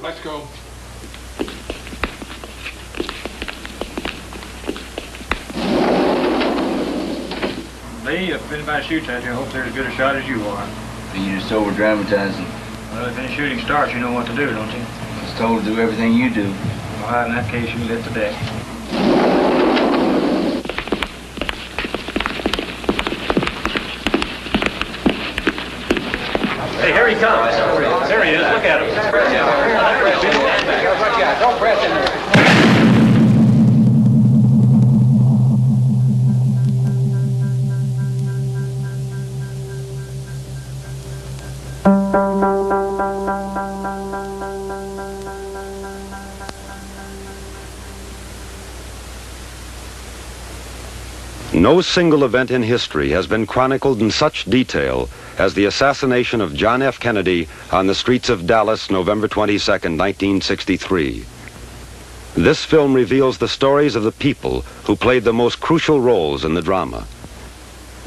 Let's go. Lee, if anybody shoots at you, I hope they're as good a shot as you are. You just over-dramatizing. Well, if any shooting starts, you know what to do, don't you? Just told to do everything you do. All right, in that case, you lit the deck. Hey, here he comes. There he is. Look at him. Don't press him. No single event in history has been chronicled in such detail as the assassination of John F. Kennedy on the streets of Dallas, November 22nd, 1963. This film reveals the stories of the people who played the most crucial roles in the drama.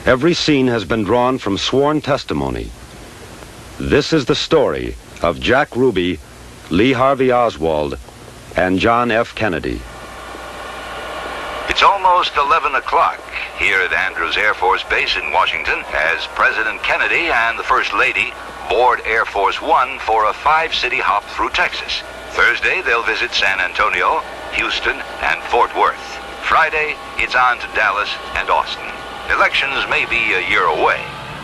Every scene has been drawn from sworn testimony. This is the story of Jack Ruby, Lee Harvey Oswald, and John F. Kennedy. It's almost 11 o'clock here at Andrews Air Force Base in Washington as President Kennedy and the First Lady board Air Force One for a 5-city hop through Texas. Thursday, they'll visit San Antonio, Houston, and Fort Worth. Friday, it's on to Dallas and Austin. Elections may be a year away,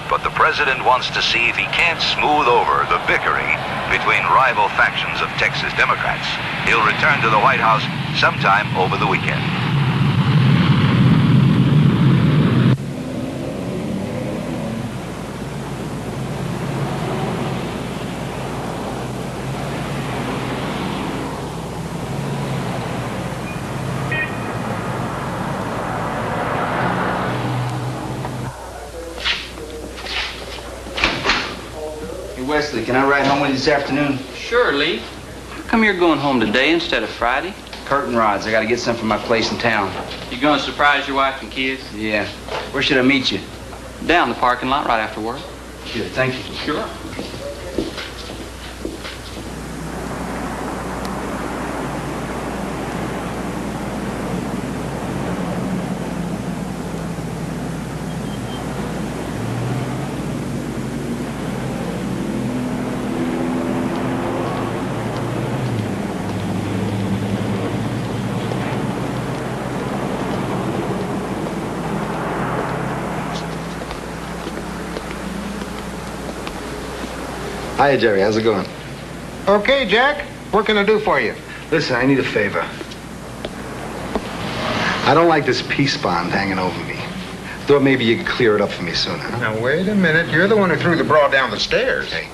but the president wants to see if he can't smooth over the bickering between rival factions of Texas Democrats. He'll return to the White House sometime over the weekend. Wesley, can I ride home with you this afternoon? Sure, Lee. How come you're going home today instead of Friday? Curtain rods. I gotta get some from my place in town. You gonna surprise your wife and kids? Yeah. Where should I meet you? Down the parking lot right after work. Good, thank you. Sure. Hiya, Jerry. How's it going? Okay, Jack. What can I do for you? Listen, I need a favor. I don't like this peace bond hanging over me. Thought maybe you could clear it up for me sooner. Huh? Now, wait a minute. You're the one who threw the broad down the stairs. Hey.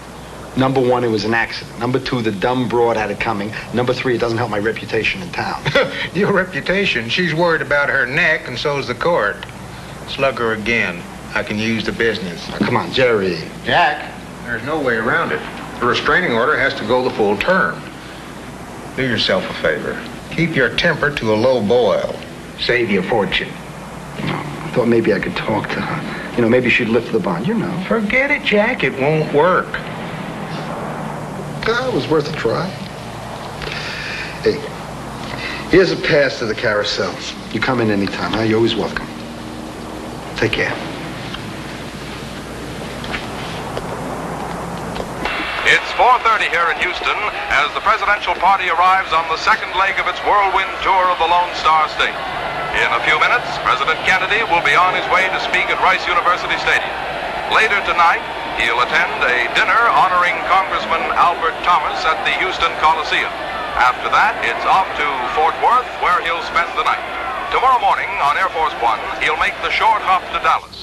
Number one, it was an accident. Number two, the dumb broad had it coming. Number three, it doesn't help my reputation in town. Your reputation? She's worried about her neck, and so's the court. Slug her again. I can use the business. Oh, come on, Jerry. Jack, there's no way around it. The restraining order has to go the full term. Do yourself a favor. Keep your temper to a low boil. Save your fortune. I thought maybe I could talk to her. You know, maybe she'd lift the bond, you know. Forget it, Jack. It won't work. It was worth a try. Hey, here's a pass to the carousels. You come in anytime, huh? You're always welcome. Take care. It's 4:30 here in Houston as the presidential party arrives on the second leg of its whirlwind tour of the Lone Star State. In a few minutes, President Kennedy will be on his way to speak at Rice University Stadium. Later tonight, he'll attend a dinner honoring Congressman Albert Thomas at the Houston Coliseum. After that, it's off to Fort Worth, where he'll spend the night. Tomorrow morning on Air Force One, he'll make the short hop to Dallas.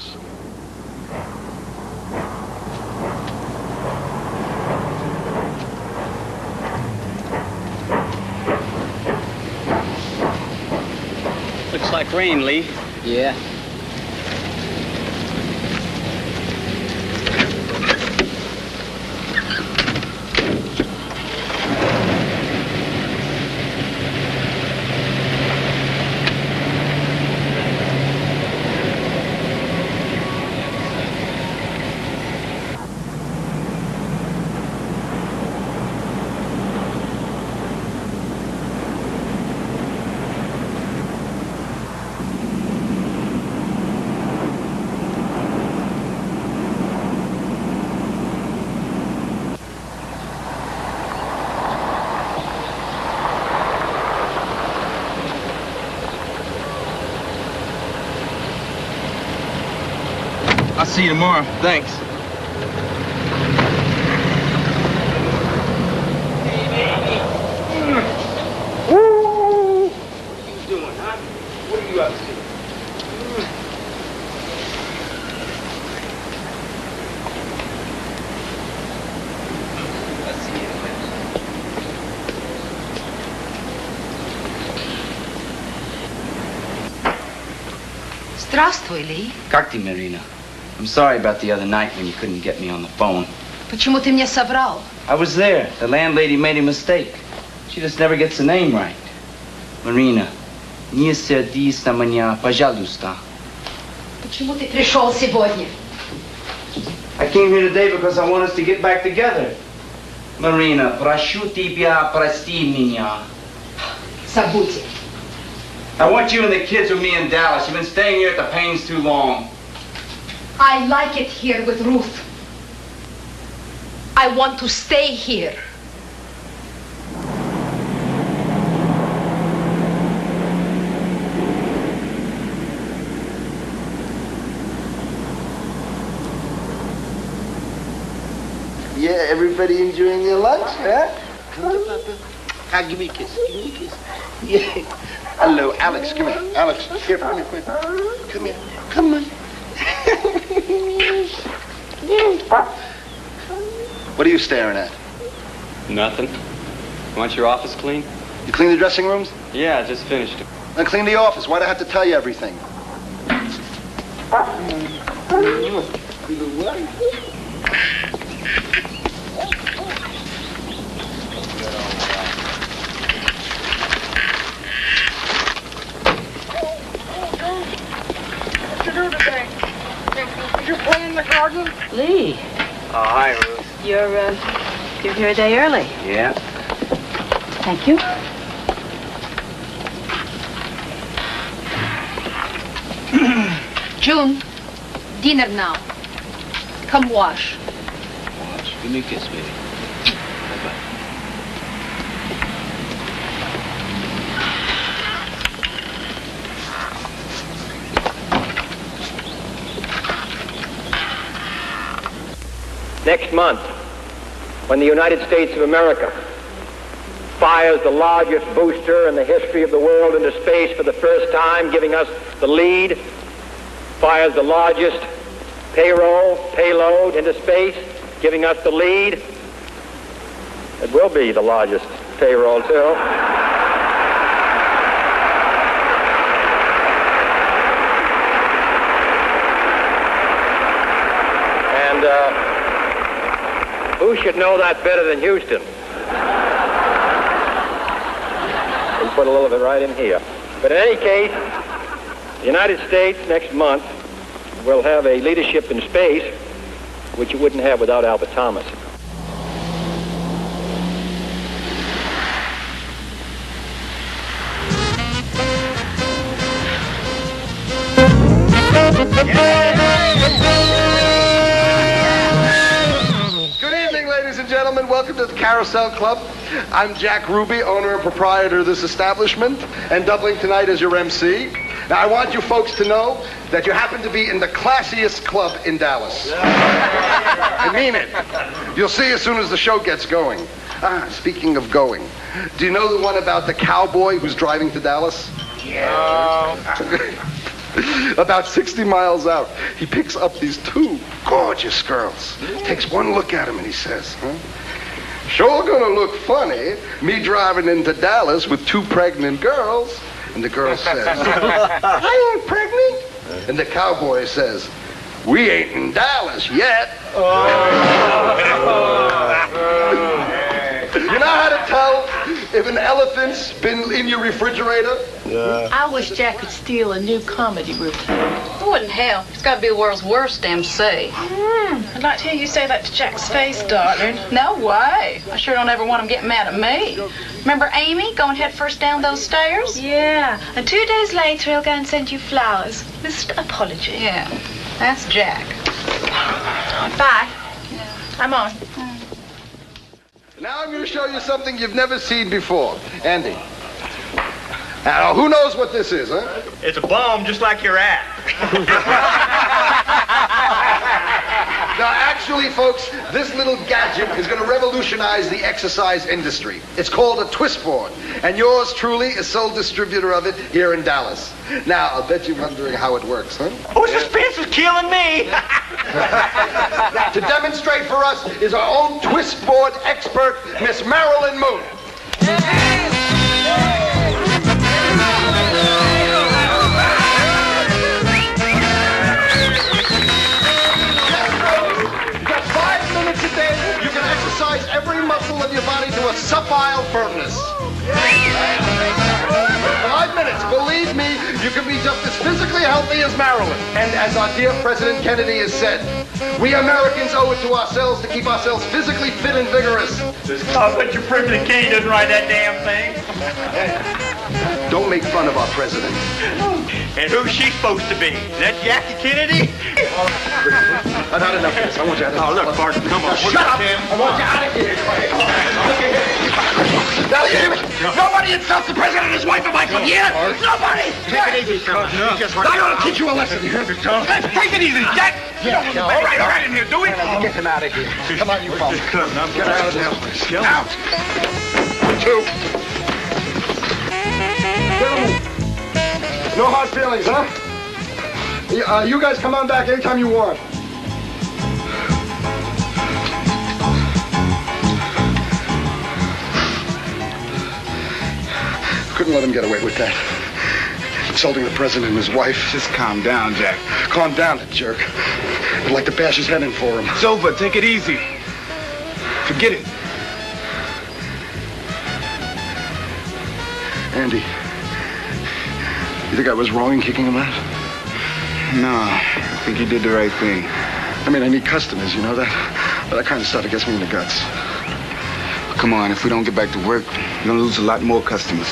Looks like rain, Lee. Yeah. see you tomorrow. Thanks. Здравствуй, Ли. Как ты, Marina? I'm sorry about the other night when you couldn't get me on the phone. Почему ты мне соврал? I was there. The landlady made a mistake. She just never gets the name right. Marina, не сердись на меня, пожалуйста. Почему ты пришел сегодня? I came here today because I want us to get back together. Marina, прошу тебя, прости меня. Забудь. I want you and the kids with me in Dallas. You've been staying here at the Paynes too long. I like it here with Ruth. I want to stay here. Yeah, everybody enjoying their lunch, huh? Give me a kiss. Give me a kiss. Yeah. Hello, Alex. Come here. Alex, here, come here, quick. Come here. Come on. What are you staring at? Nothing. Want your office clean? You clean the dressing rooms? Yeah, I just finished it. Then clean the office. Why'd I have to tell you everything? Did you play in the garden? Lee. Oh, hi, Ruth. You're here a day early. Yeah. Thank you. June, dinner now. Come wash. Wash. Give me a kiss, baby. Bye-bye. Next month, when the United States of America fires the largest booster in the history of the world into space for the first time, giving us the lead, fires the largest payload into space, giving us the lead. It will be the largest payroll, too. And who should know that better than Houston? We put a little of it right in here. But in any case, the United States next month will have a leadership in space which it wouldn't have without Albert Thomas. Good evening, ladies and gentlemen. Welcome to the Carousel Club. I'm Jack Ruby, owner and proprietor of this establishment, and doubling tonight as your MC. Now, I want you folks to know that you happen to be in the classiest club in Dallas. I mean it. You'll see as soon as the show gets going. Speaking of going, do you know the one about the cowboy who's driving to Dallas? Yeah. About 60 miles out, he picks up these two gorgeous girls. Takes one look at him and he says, sure gonna look funny, me driving into Dallas with two pregnant girls. And the girl says, I ain't pregnant. And the cowboy says, we ain't in Dallas yet. You know how to tell if an elephant's been in your refrigerator? I wish Jack could steal a new comedy routine. It wouldn't help. He's got to be the world's worst MC. I'd like to hear you say that to Jack's face, darling. No way. I sure don't ever want him getting mad at me. Remember Amy going head first down those stairs? Yeah, and 2 days later he'll go and send you flowers. Mr. Apology. Yeah, that's Jack. Bye. Yeah. I'm on. Now I'm going to show you something you've never seen before. Andy. Now, who knows what this is, huh? It's a bomb just like your act. Now, actually, folks, this little gadget is going to revolutionize the exercise industry. It's called a twist board, and yours truly is sole distributor of it here in Dallas. Now, I'll bet you're wondering how it works, huh? Oh, suspense is killing me. Now, to demonstrate for us is our own twist board expert, Miss Marilyn Moon. You can exercise every muscle of your body to a supple firmness. 5 minutes, believe me, you can be just as physically healthy as Marilyn. And as our dear President Kennedy has said, we Americans owe it to ourselves to keep ourselves physically fit and vigorous. Oh, but your President Kennedy doesn't write that damn thing. Don't make fun of our president. And who's she supposed to be? Is that Jackie Kennedy? I've had enough of this. I want you out of here. Oh, look, Bart, come on. Shut up! I want you out of here. Now, you hear me? Nobody insults the president and his wife if I come here. Nobody! Take it easy, son. I ought to teach you a lesson here. Take it easy, Jack. All right in here, do it. Get him out of here. Come on, you folks. Get out of the house. Out. 2. Gentlemen, no hard feelings, huh? You guys come on back anytime you want. Couldn't let him get away with that. Insulting the president and his wife. Just calm down, Jack. Calm down, jerk. I'd like to bash his head in for him. It's over. Take it easy. Forget it. Andy, you think I was wrong in kicking him out? No, I think you did the right thing. I mean, I need customers, you know that? But that kind of stuff, it gets me in the guts. Come on, if we don't get back to work, we're gonna lose a lot more customers.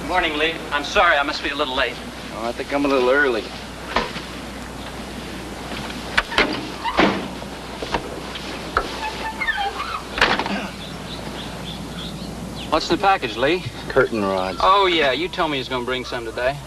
Morning, Lee. I'm sorry, I must be a little late. Oh, I think I'm a little early. What's in the package, Lee? Curtain rods. Oh, yeah, you told me he was going to bring some today.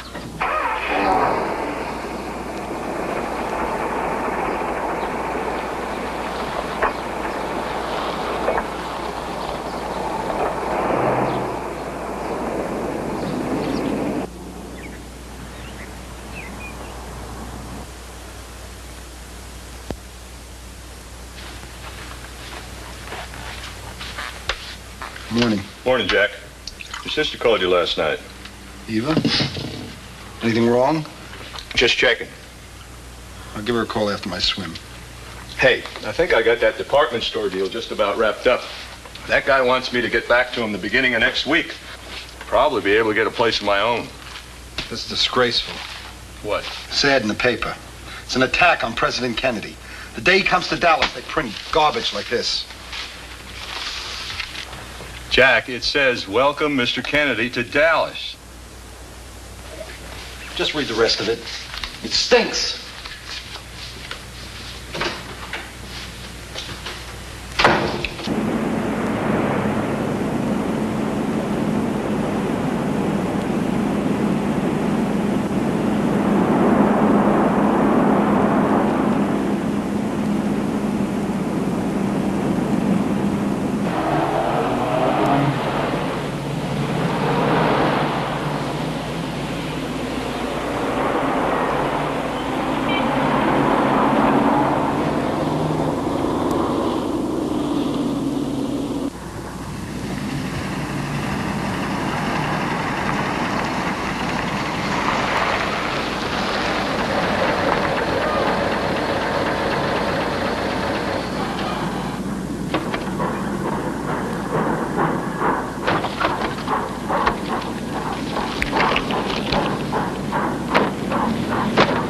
Morning. Morning, Jack. Your sister called you last night. Eva? Anything wrong? Just checking. I'll give her a call after my swim. Hey, I think I got that department store deal just about wrapped up. That guy wants me to get back to him the beginning of next week. Probably be able to get a place of my own. That's disgraceful. What? Sad in the paper. It's an attack on President Kennedy. The day he comes to Dallas, they print garbage like this. Jack, it says, welcome Mr. Kennedy to Dallas. Just read the rest of it. It stinks.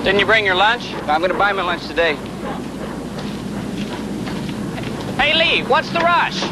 Didn't you bring your lunch? I'm going to buy my lunch today. Hey, Lee, what's the rush?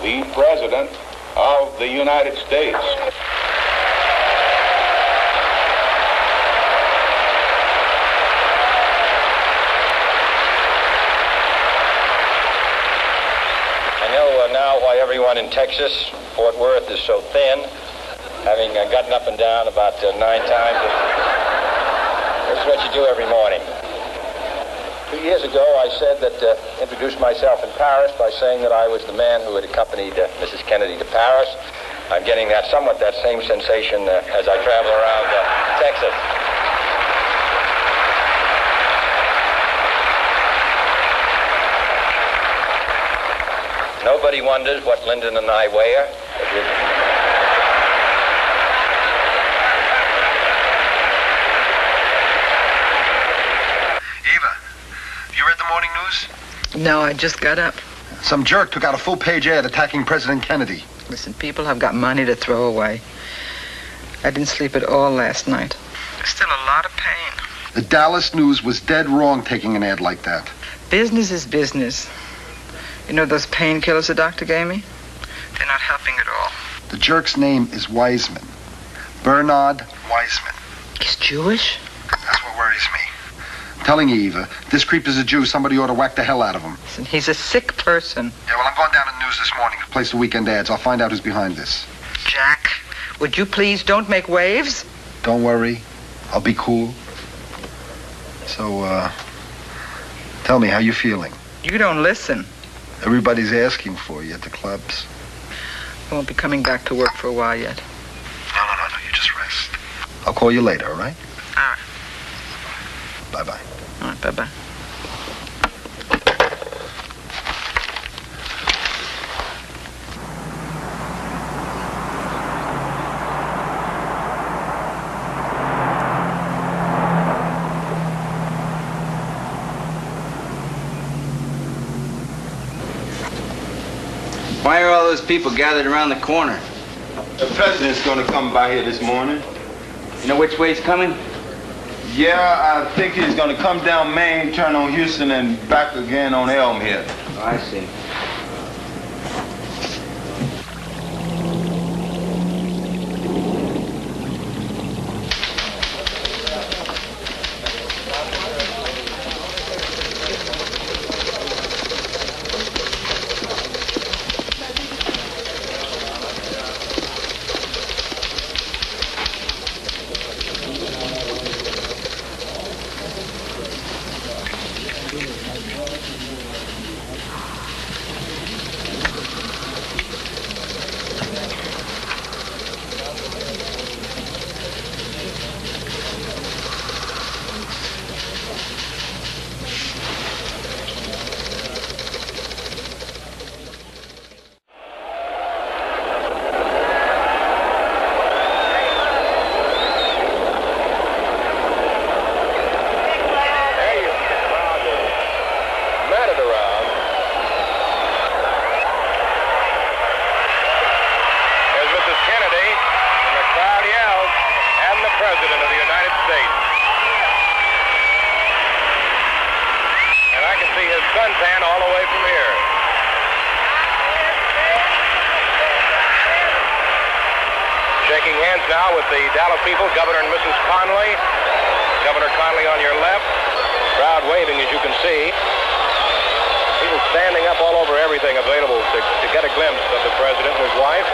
The President of the United States. I know now why everyone in Texas, Fort Worth, is so thin, having gotten up and down about 9 times. This is what you do every morning. 2 years ago, I said that, introduced myself in Paris by saying that I was the man who had accompanied Mrs. Kennedy to Paris. I'm getting somewhat that same sensation as I travel around Texas. Nobody wonders what Lyndon and I wear. Morning news? No, I just got up. Some jerk took out a full-page ad attacking President Kennedy. Listen, people have got money to throw away. I didn't sleep at all last night. There's still a lot of pain. The Dallas News was dead wrong taking an ad like that. Business is business. You know those painkillers the doctor gave me? They're not helping at all. The jerk's name is Wiseman. Bernard Wiseman. He's Jewish? That's what worries me. I'm telling you, Eva, this creep is a Jew. Somebody ought to whack the hell out of him. Listen, he's a sick person. Yeah, well, I'm going down to the news this morning to place the weekend ads. I'll find out who's behind this. Jack, would you please don't make waves? Don't worry. I'll be cool. So, tell me, how you feeling? You don't listen. Everybody's asking for you at the clubs. I won't be coming back to work for a while yet. No, you just rest. I'll call you later, all right? All right. Bye-bye. All right, bye-bye. Why are all those people gathered around the corner? The president's gonna come by here this morning. You know which way he's coming? Yeah, I think he's gonna come down Main, turn on Houston, and back again on Elm here. Oh, I see. shaking hands now with the Dallas people, Governor and Mrs. Conley. Governor Conley on your left. Crowd waving, as you can see. People standing up all over everything available to get a glimpse of the president and his wife.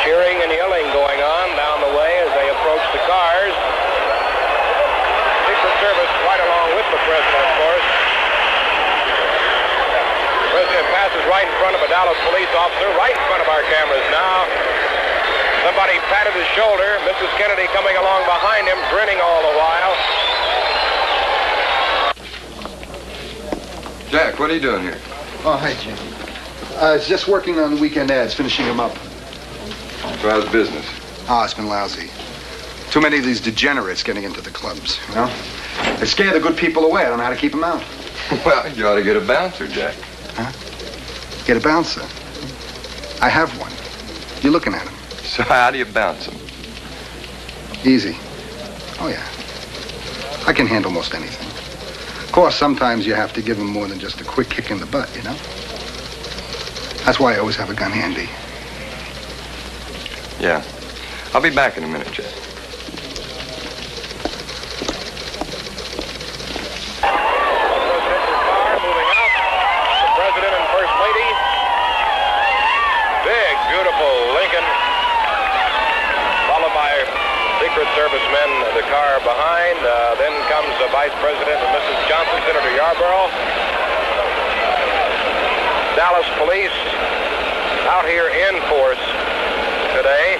Cheering and yelling going on down the way as they approach the cars. Secret Service right along with the president, of course. The president passes right in front of a Dallas police officer, right in front of our cameras now. Somebody patted his shoulder. Mrs. Kennedy coming along behind him, grinning all the while. Jack, what are you doing here? Oh, hi, Jim. I was just working on the weekend ads, finishing them up. So how's business? Oh, it's been lousy. Too many of these degenerates getting into the clubs, you know? They scare the good people away. I don't know how to keep them out. Well, you ought to get a bouncer, Jack. Huh? Get a bouncer? I have one. You're looking at him. So how do you bounce him? Easy. Oh, yeah. I can handle most anything. Of course, sometimes you have to give him more than just a quick kick in the butt, you know? That's why I always have a gun handy. Yeah. I'll be back in a minute, Jack. Servicemen, the car behind. Then comes the Vice President and Mrs. Johnson, Senator Yarborough. Dallas Police out here in force today,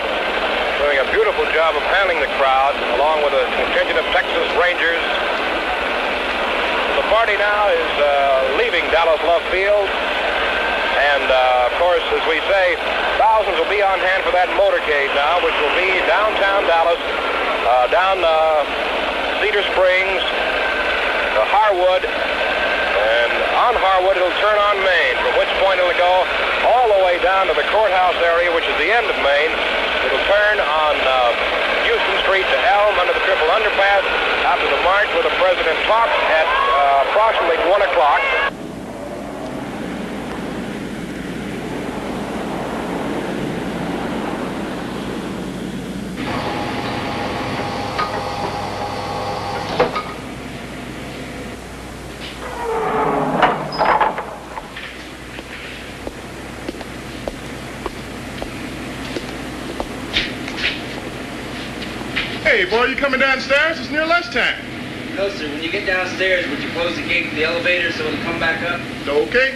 doing a beautiful job of handling the crowd, along with a contingent of Texas Rangers. The party now is leaving Dallas Love Field. And, of course, as we say, thousands will be on hand for that motorcade now, which will be downtown Dallas, down Cedar Springs, to Harwood, and on Harwood it'll turn on Main, from which point it'll go all the way down to the courthouse area, which is the end of Main. It'll turn on Houston Street to Elm under the triple underpass after the march where the president talks at approximately 1 o'clock. Hey, boy, you coming downstairs? It's near lunchtime. No, sir. When you get downstairs, would you close the gate to the elevator so it'll come back up? Okay.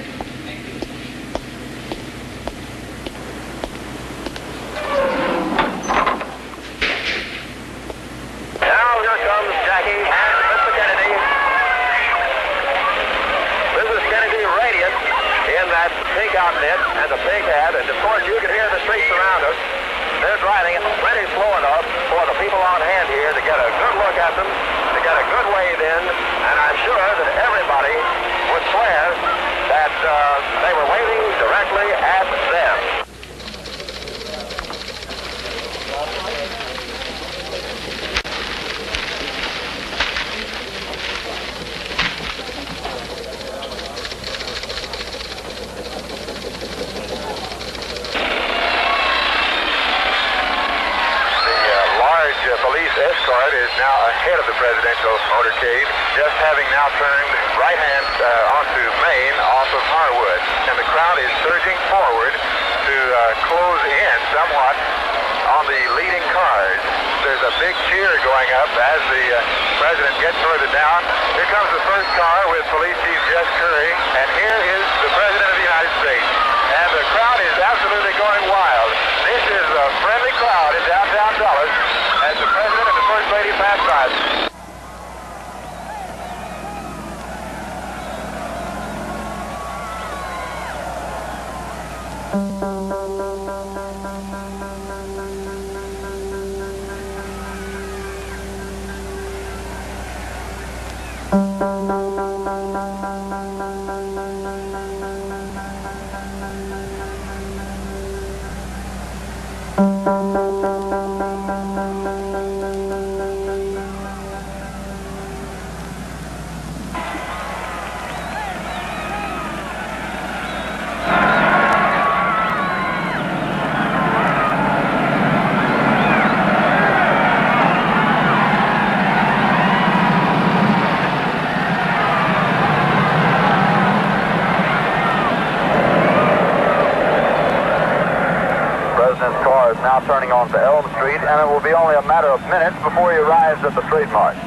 Now here comes Jackie and Mr. Kennedy. Mrs. Kennedy radiant in that pink outfit and the pink hat, and of course you can hear the streets around us. They're driving it plenty slow enough for the people on hand here to get a good look at them, to get a good wave in, and I'm sure that everybody would swear that they were waving directly at them. Police escort is now ahead of the presidential motorcade, just having now turned right hand onto Main off of Harwood. And the crowd is surging forward to close in somewhat on the leading cars. There's a big cheer going up as the president gets further down. Here comes the first car with Police Chief Jess Curry, and here is the President of the United States. And the crowd is absolutely going wild. This is a friendly crowd in downtown Dallas as the President and the First Lady pass by. turning onto Elm Street, and it will be only a matter of minutes before he arrives at the Street Mart.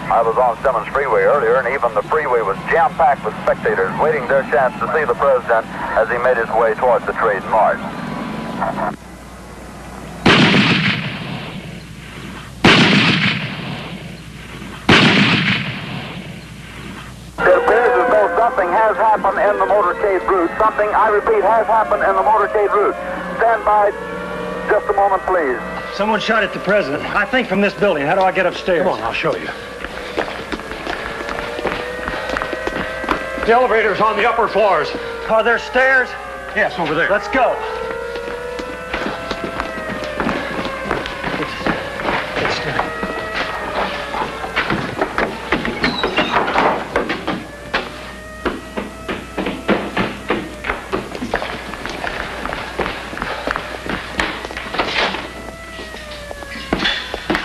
I was on Simmons Freeway earlier, and even the freeway was jam-packed with spectators waiting their chance to see the president as he made his way towards the Trade Mart. It appears as though something has happened in the motorcade route. Something, I repeat, has happened in the motorcade route. Stand by just a moment, please. Someone shot at the president. I think from this building. How do I get upstairs? Come on, I'll show you. The elevator's on the upper floors. Are there stairs? Yes, over there. Let's go.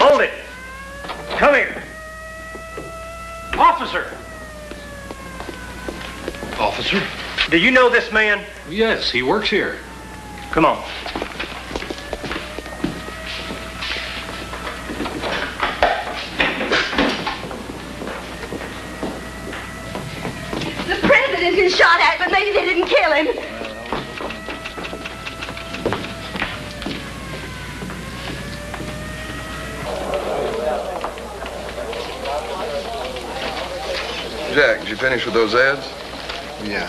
Hold it. Come here. Officer. Officer? Do you know this man? Yes, he works here. Come on. The president is shot at, but maybe they didn't kill him. Jack, did you finish with those ads? Yeah.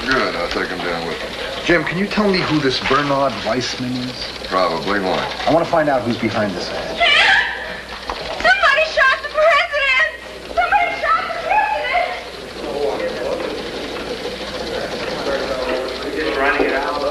Good, I'll take them down with me. Jim, can you tell me who this Bernard Weissman is? Probably. Why? I want to find out who's behind this ad. Somebody shot the president! Somebody shot the president! Just running it out.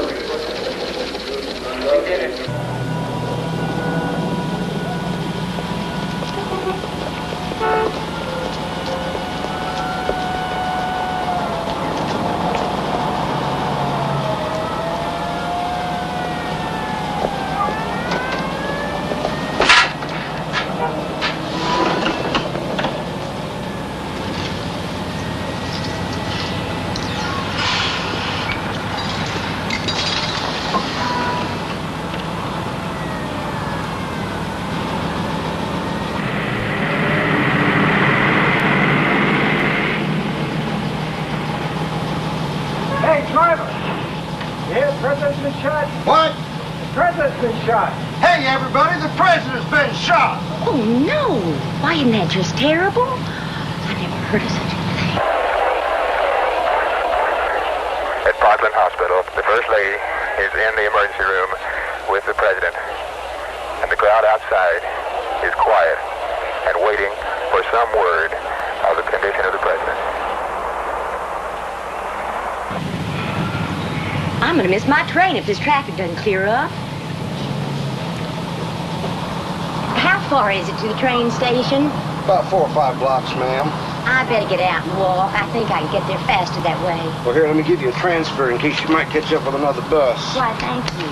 Hey, everybody, the president's been shot. Oh, no. Why, isn't that just terrible? I never heard of such a thing. At Parkland Hospital, the First Lady is in the emergency room with the President. And the crowd outside is quiet and waiting for some word of the condition of the President. I'm going to miss my train if this traffic doesn't clear up. How far is it to the train station? About 4 or 5 blocks, ma'am. I better get out and walk. I think I can get there faster that way. Well, here, let me give you a transfer in case you might catch up with another bus. Why, thank you.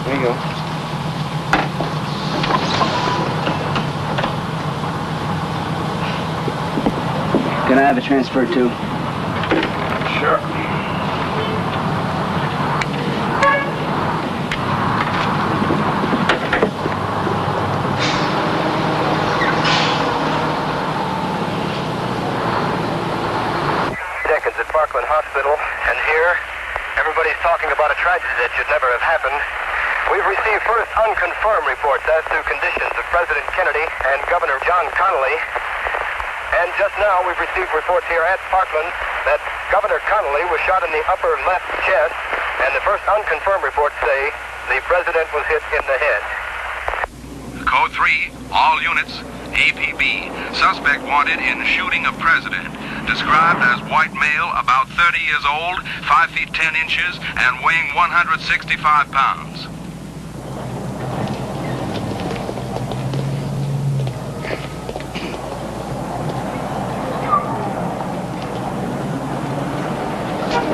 There you go. Can I have a transfer, too? Sure. Parkland Hospital, and here, everybody's talking about a tragedy that should never have happened. We've received first unconfirmed reports as to conditions of President Kennedy and Governor John Connally. And just now, we've received reports here at Parkland that Governor Connally was shot in the upper left chest, and the first unconfirmed reports say the president was hit in the head. Code 3, all units, APB, suspect wanted in shooting of president. Described as white male, about 30 years old, 5 feet 10 inches, and weighing 165 pounds.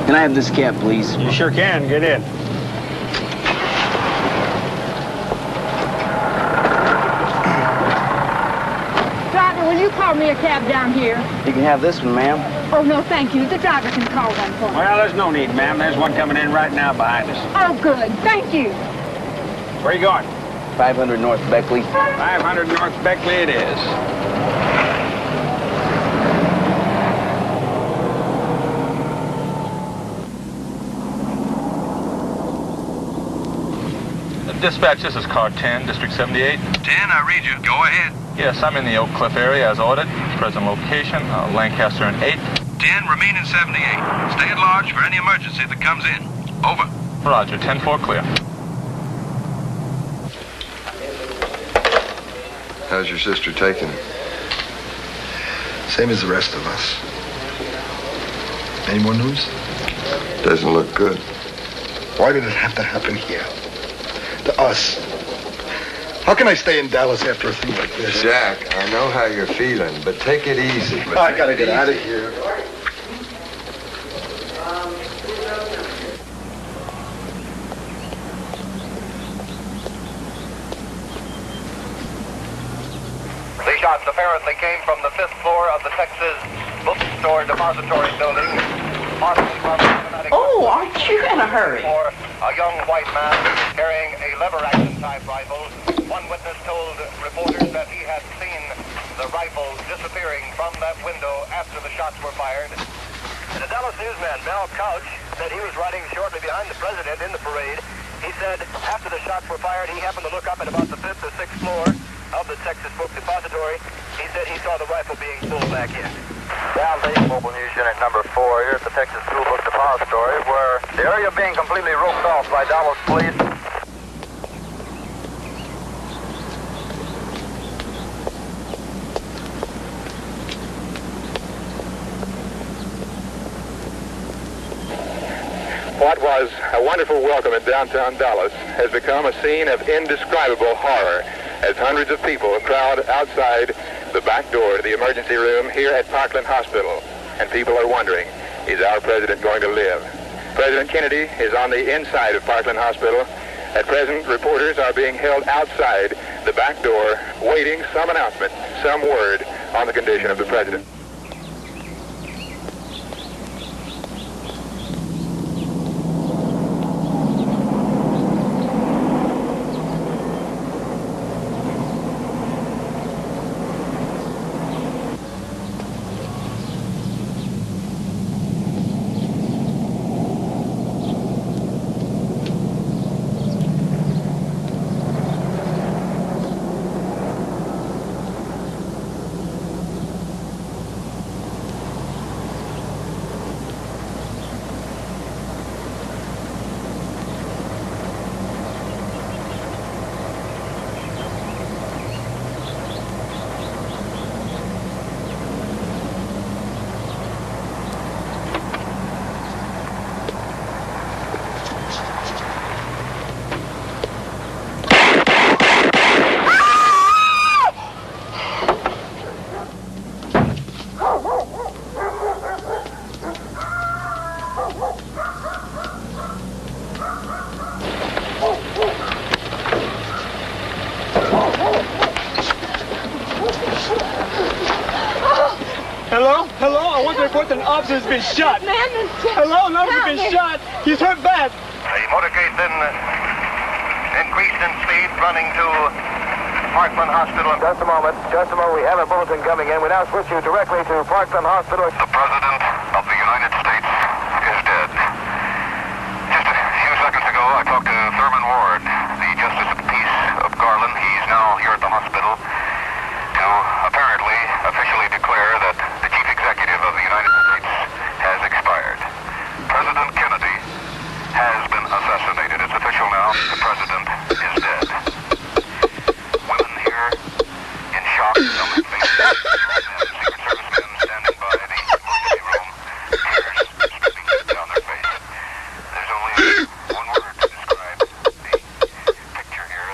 Can I have this cab, please? You sure can. Get in. Driver, will you call me a cab down here? You can have this one, ma'am. Oh, no, thank you. The driver can call one for me. Well, there's no need, ma'am. There's one coming in right now behind us. Oh, good. Thank you. Where are you going? 500 North Beckley. 500 North Beckley it is. Dispatch, this is car 10, District 78. 10, I read you. Go ahead. Yes, I'm in the Oak Cliff area as ordered. Present location, Lancaster and 8. 10, remain in 78. Stay at large for any emergency that comes in. Over. Roger, 10-4 clear. How's your sister taking it? Same as the rest of us. Any more news? Doesn't look good. Why did it have to happen here? To us. How can I stay in Dallas after a thing like this? Jack, I know how you're feeling, but take it easy. I gotta get out of here. The shots apparently came from the 5th floor of the Texas Bookstore Depository Building. Oh, aren't you in a hurry? For a young white man carrying a lever-action type rifle. One witness told reporters that he had seen the rifle disappearing from that window after the shots were fired. And the Dallas newsman, Mel Couch, said he was riding shortly behind the president in the parade. He said after the shots were fired, he happened to look up at about the 5th or 6th floor of the Texas Book Depository. He said he saw the rifle being pulled back in. Down to Mobile News Unit number 4 here at the Texas School Book Depository, where the area being completely roped off by Dallas police. What was a wonderful welcome in downtown Dallas has become a scene of indescribable horror as hundreds of people crowd outside the back door to the emergency room here at Parkland Hospital. And people are wondering, is our president going to live? President Kennedy is on the inside of Parkland Hospital. At present, reporters are being held outside the back door, waiting some announcement, some word on the condition of the president. Hello? Hello? I want to report that an officer has been shot. Man, hello? An officer's been shot. He's hurt bad. The motorcade then increased in speed, running to Parkland Hospital. Just a moment. We have a bulletin coming in. We now switch you directly to Parkland Hospital. The President of the United States is dead. Just a few seconds ago, I talked to Thurman Ward, the Justice of the Peace of Garland. He's now here at the hospital to apparently officially declare that the Chief Executive of the United States has expired. President Kennedy has been assassinated. It's official now. The President is dead. Women here in shock. Some have fainted. Secret Service men standing by the emergency room. Tears streaming down their face. There's only one word to describe the picture here.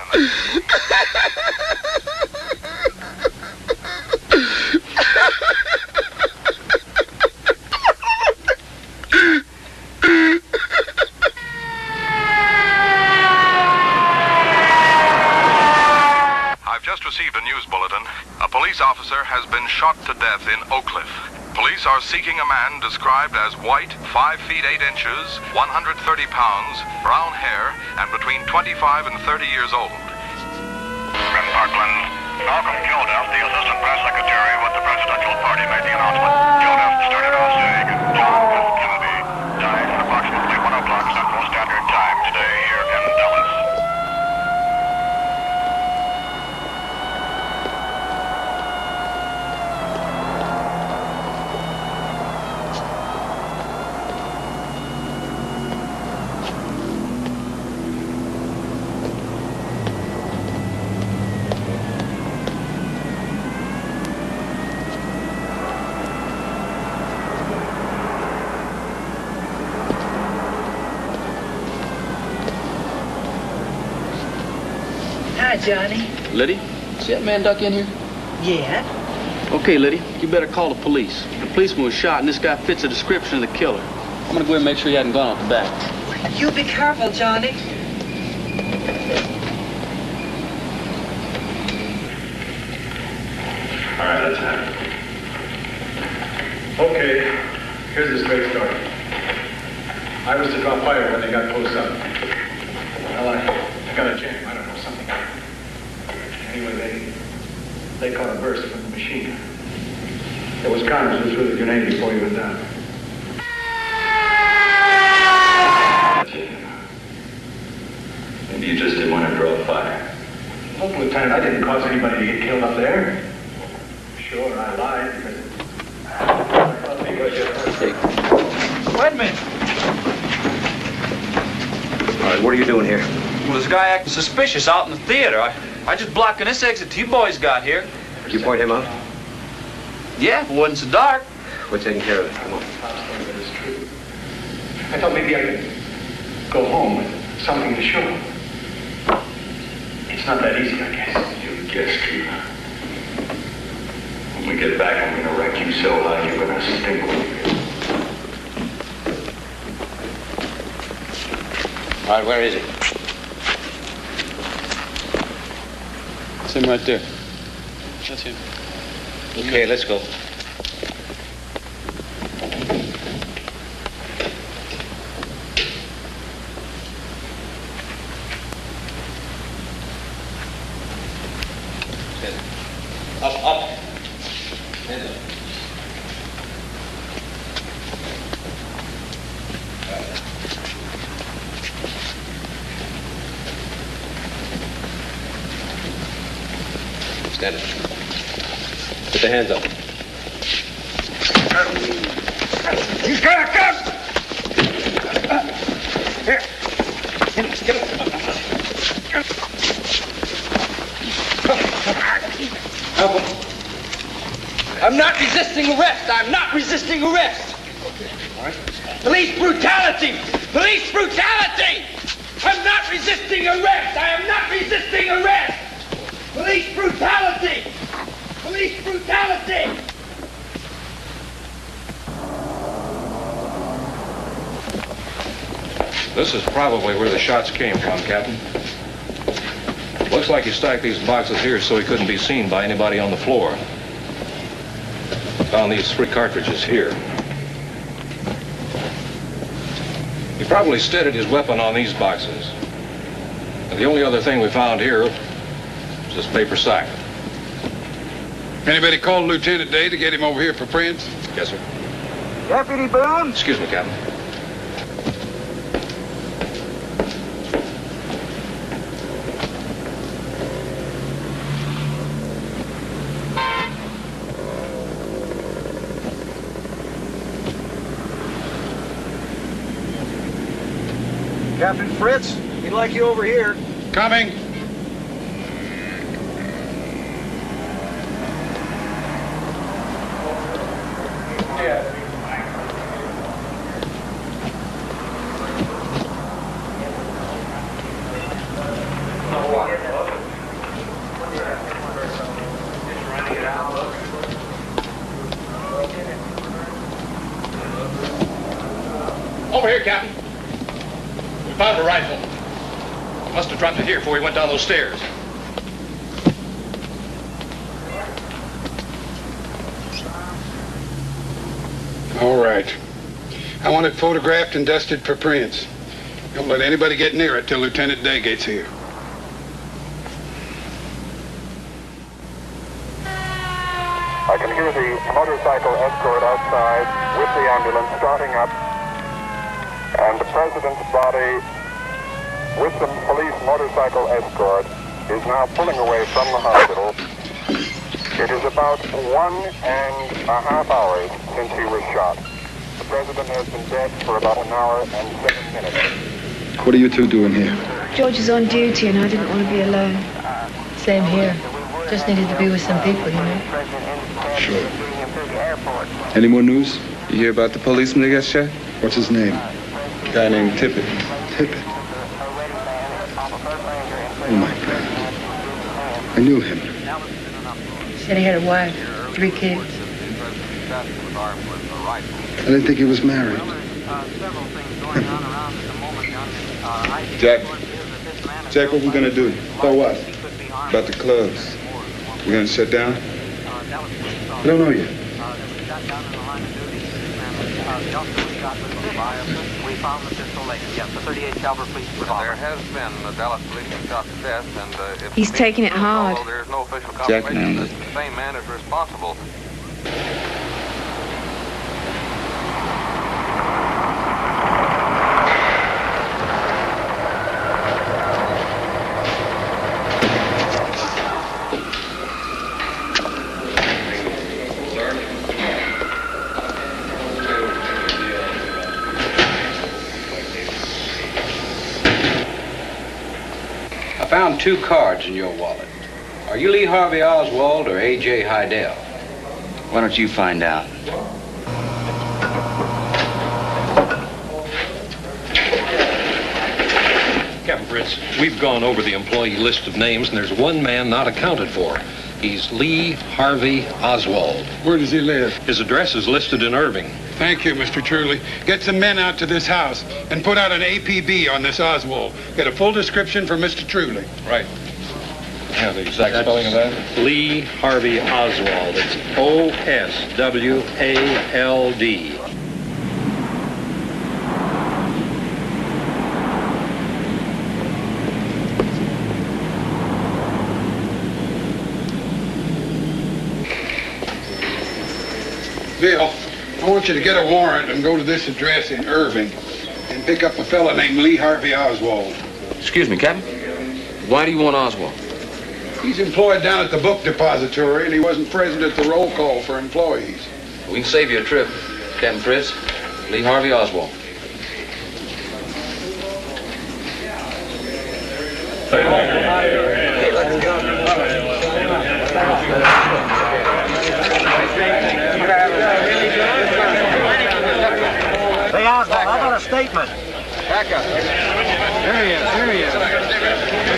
I've just received a news bulletin. A police officer has been shot to death. in Oak Cliff. Police are seeking a man described as white, 5 feet 8 inches, 130 pounds, brown hair, and between 25 and 30 years old. In Parkland, Malcolm Gilduff, the Assistant Press Secretary with the Presidential Party, made the announcement. Gilduff started off saying, John F. Kennedy died at approximately 1 o'clock Central Standard Time today here in Dallas. Hi, Johnny. Liddy, see that man duck in here? Yeah? Okay, Liddy, you better call the police. The policeman was shot, and this guy fits the description of the killer. I'm gonna go ahead and make sure he hadn't gone out the back. You be careful, Johnny. All right, let's have it. Okay, here's the straight story. I was to draw fire when they got close up. Well, I got a jam. I don't know, something. Anyway, they caught a burst from the machine. It was Connors who threw the grenade before he went down. Maybe you just didn't want to draw fire. Look, Lieutenant, I didn't cause anybody to get killed up there. Sure, I lied because... Wait a minute. All right, what are you doing here? Well, this guy acting suspicious out in the theater. I just blocking this exit till you boys got here. Did you point him out? Yeah, it wasn't so dark. We're taking care of it. Come on. I thought maybe I could go home with something to show him. It's not that easy, I guess. You guessed, Keith. When we get back, I'm going to wreck you so hard you're going to stink when you get. All right, where is he? That's him right there. That's him. Okay, let's go. Up. Head up. Stand it. Put the hands up. He's got a gun! Here. Get him. Help him. I'm not resisting arrest. I'm not resisting arrest. Okay, all right. Police brutality! Police brutality! I'm not resisting arrest! I am not resisting arrest! Police brutality! Police brutality! This is probably where the shots came from, Captain. Looks like he stacked these boxes here so he couldn't be seen by anybody on the floor. Found these 3 cartridges here. He probably steadied his weapon on these boxes. And the only other thing we found here was this paper sack. Anybody called Lieutenant Day to get him over here for prints? Yes, sir. Deputy Boone? Excuse me, Captain. Captain Fritz, he'd like you over here. Coming. Over here, Captain. We found a rifle. Must have dropped it here before he went down those stairs. All right. I want it photographed and dusted for prints. Don't let anybody get near it till Lieutenant Day gets here. I can hear the motorcycle escort outside with the ambulance starting up, and the president's body with the police motorcycle escort is now pulling away from the hospital. It is about 1.5 hours since he was shot. The president has been dead for about an hour and 7 minutes. What are you two doing here? George is on duty and I didn't want to be alone. Same here. Just needed to be with some people, you know. Sure. Any more news? You hear about the policeman that got shot? What's his name? A guy named Tippett. Tippett? Oh, my God. I knew him. Said he had a wife, 3 kids. I didn't think he was married. Jack, what we gonna do? About what? About the clubs. We gonna shut down? I don't know yet. There has been a Dallas policeman shot to death, and He's taking it hard. although there's no official Jack, confirmation man, that the same man is responsible. I found 2 cards in your wallet. Are you Lee Harvey Oswald or A.J. Heidel? Why don't you find out? Captain Fritz, we've gone over the employee list of names, and there's one man not accounted for. He's Lee Harvey Oswald. Where does he live? His address is listed in Irving. Thank you, Mr. Truly. Get some men out to this house and put out an APB on this Oswald. Get a full description for Mr. Truly. Right. Yeah, the exact spelling of that? Lee Harvey Oswald. It's O-S-W-A-L-D. Bill, I want you to get a warrant and go to this address in Irving and pick up a fella named Lee Harvey Oswald. Excuse me, Captain. Why do you want Oswald? He's employed down at the book depository, and he wasn't present at the roll call for employees. We can save you a trip, Captain Fritz. Lee Harvey Oswald. Hey, Oswald, how about a statement? Back up. There he is, there he is.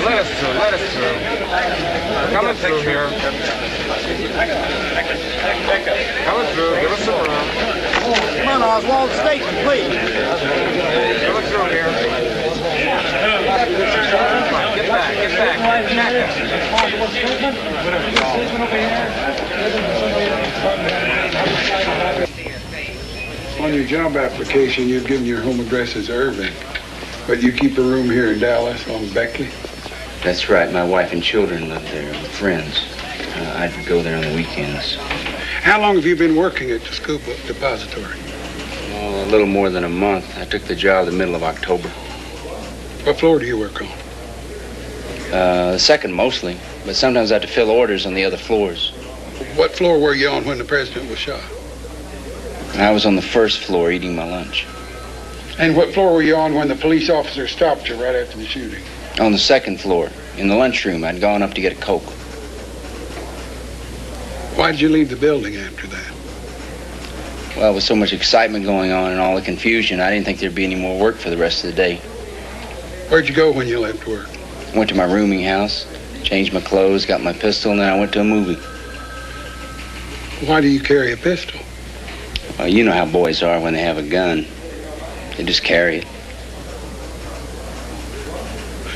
Let us through, let us through. Coming through here. Coming through, give us some room. Come on, Oswald, statement, please. Coming through here. Get back, get back. On your job application, you've given your home address as Irving, but you keep a room here in Dallas on Beckley? That's right. My wife and children live there, friends. I'd go there on the weekends. How long have you been working at the school book depository? Oh, a little more than a month. I took the job the middle of October. What floor do you work on? The second mostly, but sometimes I have to fill orders on the other floors. What floor were you on when the president was shot? I was on the first floor eating my lunch. And what floor were you on when the police officer stopped you right after the shooting? On the second floor, in the lunchroom. I'd gone up to get a Coke. Why did you leave the building after that? Well, with so much excitement going on and all the confusion, I didn't think there'd be any more work for the rest of the day. Where'd you go when you left work? Went to my rooming house, changed my clothes, got my pistol, and then I went to a movie. Why do you carry a pistol? Well, you know how boys are when they have a gun. They just carry it.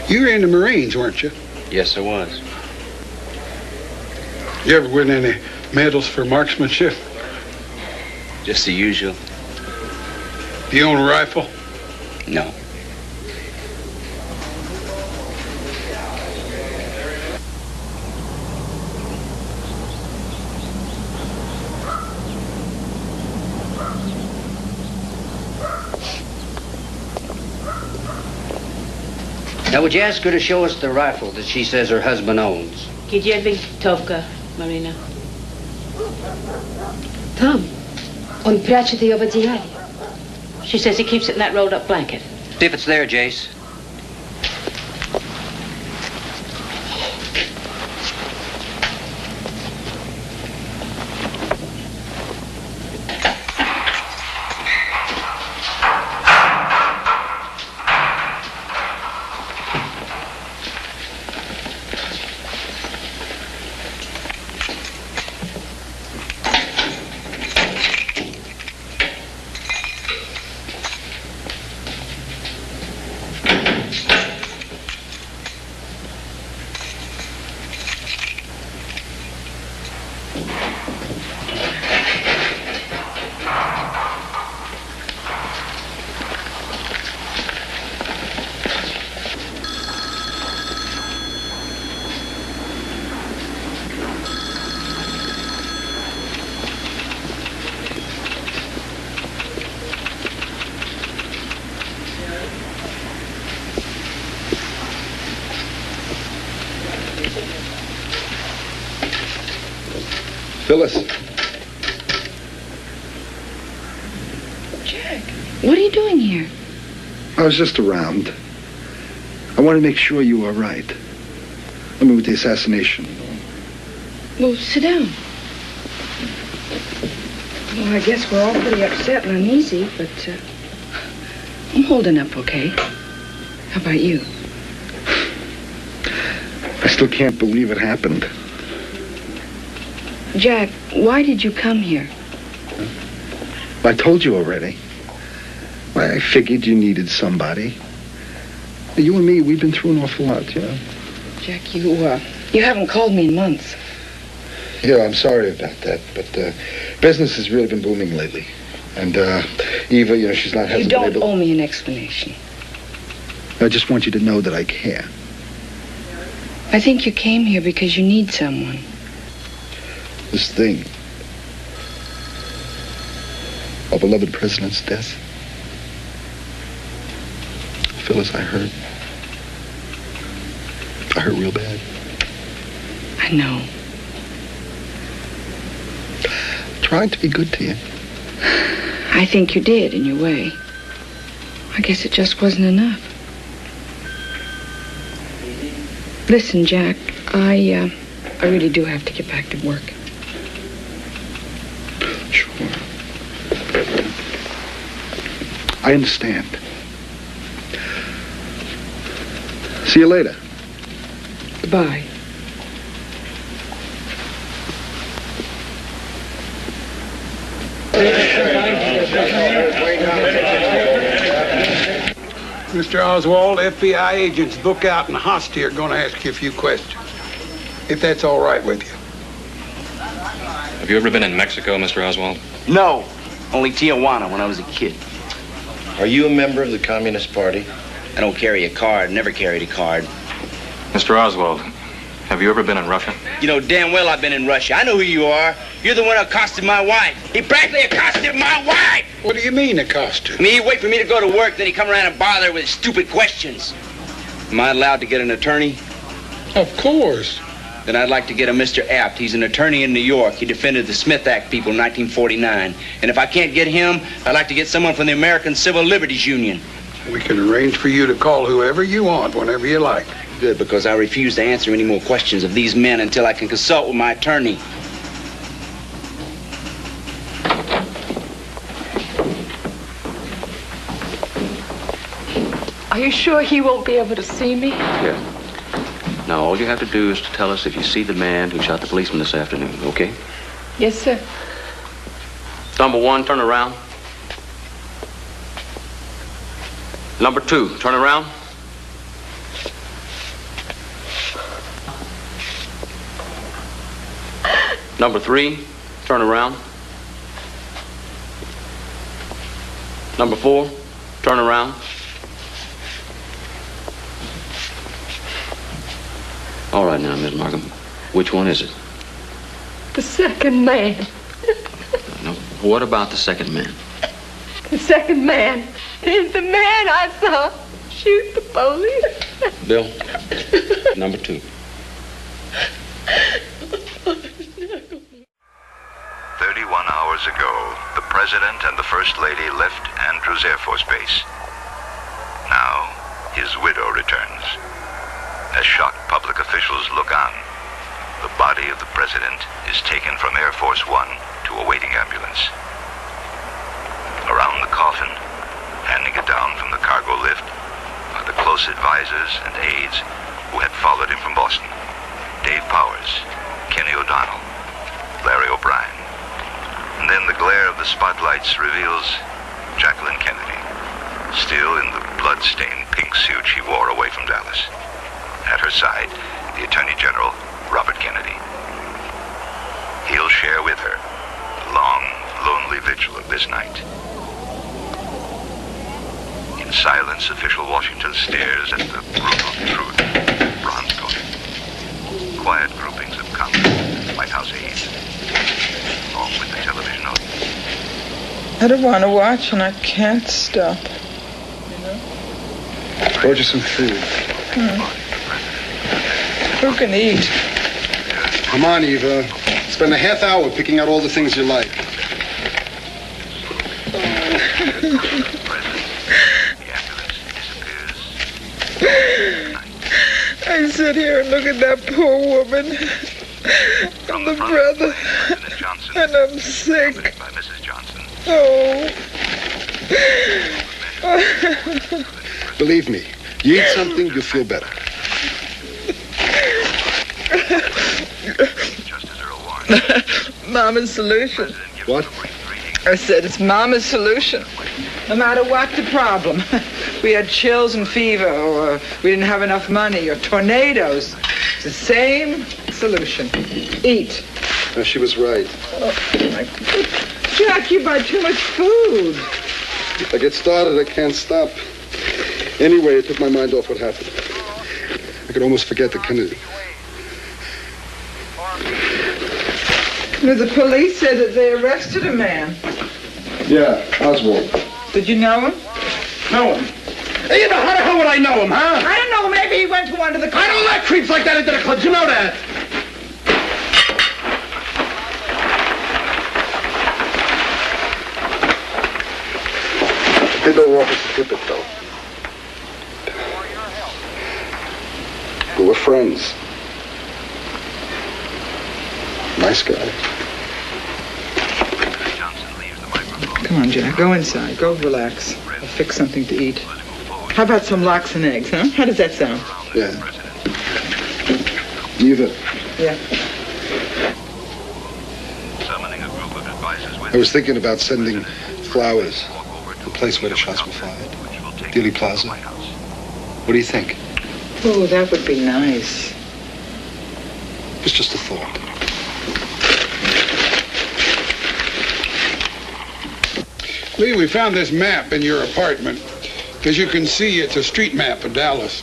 You were in the Marines, weren't you? Yes, I was. You ever win any medals for marksmanship? Just the usual. Do you own a rifle? No. Now, would you ask her to show us the rifle that she says her husband owns? Gdzie wizytówka, Marina? Tam. On прячет ее в одеяле. She says he keeps it in that rolled up blanket. See if it's there, Jace. Phyllis. Jack, what are you doing here? I was just around. I want to make sure you are right. I mean, with the assassination. Well, sit down. Well, I guess we're all pretty upset and uneasy, but I'm holding up okay. How about you? I still can't believe it happened. Jack, why did you come here? I told you already. I figured you needed somebody. You and me, we've been through an awful lot, you know? Jack, you haven't called me in months. Yeah, I'm sorry about that, but business has really been booming lately. And Eva, you know, she's not... You don't owe me an explanation. I just want you to know that I care. I think you came here because you need someone. This thing, our beloved president's death. Phyllis, I hurt real bad. I know. Trying to be good to you. I think you did, in your way. I guess it just wasn't enough. Listen, Jack, I really do have to get back to work. Sure. I understand. See you later. Goodbye. Mr. Oswald, FBI agents Book Out and Hosty are going to ask you a few questions, if that's all right with you. Have you ever been in Mexico, Mr. Oswald? No, only Tijuana when I was a kid. Are you a member of the Communist Party? I don't carry a card, never carried a card. Mr. Oswald, have you ever been in Russia? You know damn well I've been in Russia. I know who you are. You're the one who accosted my wife. He practically accosted my wife! What do you mean, accosted? I mean, he'd wait for me to go to work, then he'd come around and bother her with stupid questions. Am I allowed to get an attorney? Of course. Then I'd like to get a Mr. Apt. He's an attorney in New York. He defended the Smith Act people in 1949. And if I can't get him, I'd like to get someone from the American Civil Liberties Union. We can arrange for you to call whoever you want whenever you like. Good, because I refuse to answer any more questions of these men until I can consult with my attorney. Are you sure he won't be able to see me? Yeah. Now, all you have to do is to tell us if you see the man who shot the policeman this afternoon, okay? Yes, sir. Number 1, turn around. Number 2, turn around. Number 3, turn around. Number 4, turn around. All right now, Miss Markham. Which one is it? The second man. Now, what about the second man? The second man is the man I saw shoot the police. Bill, number 2. 31 hours ago, the President and the First Lady left Andrews Air Force Base. Now, his widow returns. As shocked public officials look on, the body of the President is taken from Air Force One to a waiting ambulance. Around the coffin, handing it down from the cargo lift, are the close advisors and aides who had followed him from Boston. Dave Powers, Kenny O'Donnell, Larry O'Brien. And then the glare of the spotlights reveals Jacqueline Kennedy, still in the blood-stained pink suit she wore away from Dallas. At her side, the Attorney General, Robert Kennedy. He'll share with her the long, lonely vigil of this night. In silence, official Washington stares at the brutal truth, bronze coating. Quiet groupings of Congress, White House aides, along with the television audience. I don't want to watch and I can't stop. Brought you some food. Who can eat? Come on, Eva. Spend a half hour picking out all the things you like. I sit here and look at that poor woman and the brother, and I'm sick. Oh. Believe me, you eat something, you'll feel better. Mama's solution. What? I said it's Mama's solution. No matter what the problem. We had chills and fever, or we didn't have enough money, or tornadoes. It's the same solution. Eat. No, she was right. Oh, Jack, you buy too much food. If I get started, I can't stop. Anyway, it took my mind off what happened. I could almost forget the Kennedy. The police said that they arrested a man. Yeah, Oswald. Did you know him? Know him? Hey, how the hell would I know him, huh? I don't know. Maybe he went to one of the clubs. I don't let creeps like that into the clubs. You know that. They don't want us to tip it, though. We were friends. Nice guy. Come on, Jack. Go inside. Go relax. I'll fix something to eat. How about some lox and eggs, huh? How does that sound? Yeah. Eva. Yeah. I was thinking about sending flowers to the place where the shots were fired. Dealey Plaza. What do you think? Oh, that would be nice. It was just a thought. Lee, we found this map in your apartment. As you can see, it's a street map of Dallas.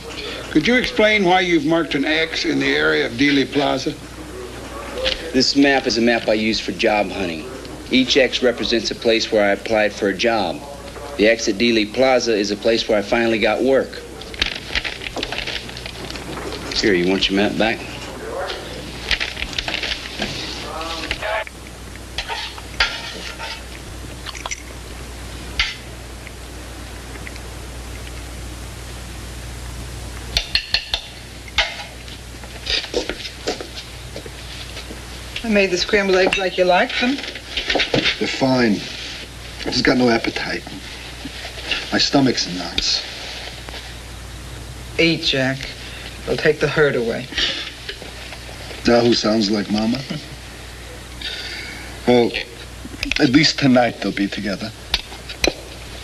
Could you explain why you've marked an X in the area of Dealey Plaza? This map is a map I use for job hunting. Each X represents a place where I applied for a job. The X at Dealey Plaza is a place where I finally got work. Here, you want your map back? I made the scrambled eggs like you liked them. They're fine. I just got no appetite. My stomach's in knots. Eat, Jack. It'll take the hurt away. Now who sounds like Mama? Well, at least tonight they'll be together.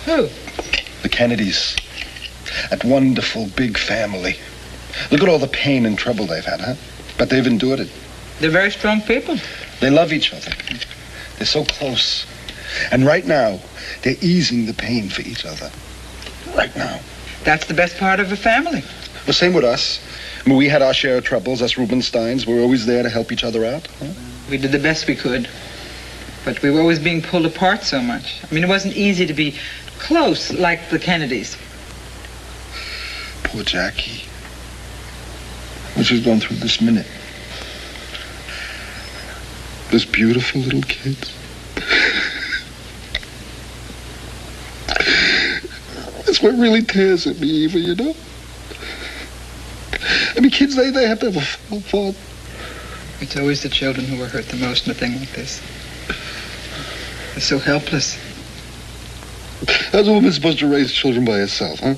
Who? The Kennedys. That wonderful big family. Look at all the pain and trouble they've had, huh? But they've endured it. They're very strong people. They love each other. They're so close. And right now, they're easing the pain for each other. Right now. That's the best part of a family. Well, same with us. I mean, we had our share of troubles, us Rubensteins. We were always there to help each other out. Huh? We did the best we could. But we were always being pulled apart so much. I mean, it wasn't easy to be close like the Kennedys. Poor Jackie. What she's going through this minute. Those beautiful little kids. That's what really tears at me, Eva, you know? I mean, kids, they have to have a full thought. It's always the children who are hurt the most in a thing like this. They're so helpless. How's a woman supposed to raise children by herself, huh?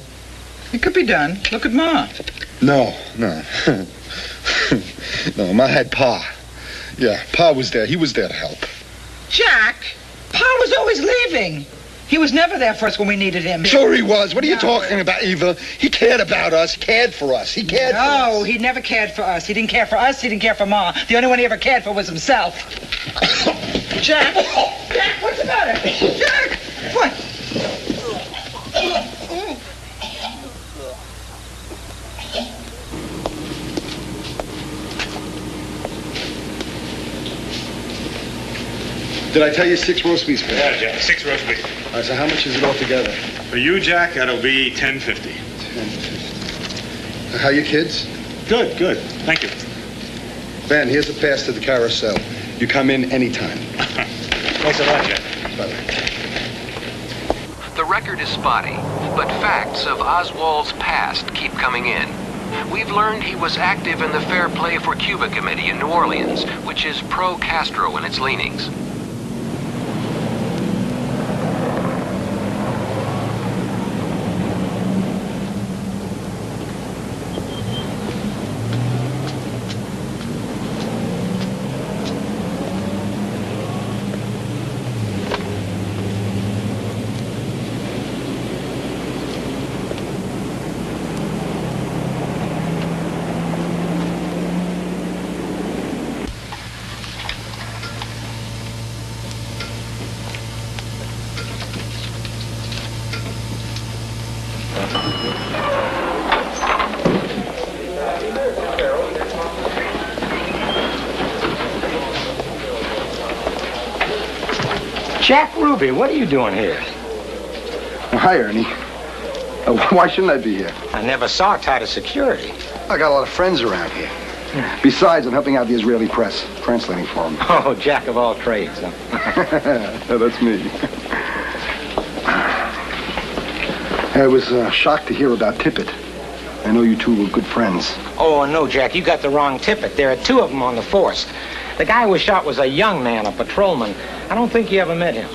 It could be done. Look at Ma. No. No, Ma had Pa. Yeah, Pa was there. He was there to help. Jack, Pa was always leaving. He was never there for us when we needed him. Sure he was. What are you talking about, Eva? He cared about us. He cared for us. He cared for us. No, he never cared for us. He didn't care for us. He didn't care for Ma. The only one he ever cared for was himself. Jack! Jack, what's the matter? Jack! What? Did I tell you 6 roast beefs? Yeah, Jack, 6 roast beef. All right, so how much is it all together? For you, Jack, that'll be $10.50. How you kids? Good. Thank you. Ben, here's the pass to the carousel. You come in anytime. Thanks a lot, Jack. Bye-bye. The record is spotty, but facts of Oswald's past keep coming in. We've learned he was active in the Fair Play for Cuba Committee in New Orleans, which is pro-Castro in its leanings. Jack Ruby, what are you doing here? Well, hi, Ernie. Why shouldn't I be here? I never saw tight of security. I got a lot of friends around here. Besides, I'm helping out the Israeli press, translating for them. Oh, jack of all trades, huh? Yeah, that's me. I was shocked to hear about Tippett. I know you two were good friends. Oh, no, Jack, you got the wrong Tippett. There are 2 of them on the force. The guy who was shot was a young man, a patrolman. I don't think you ever met him.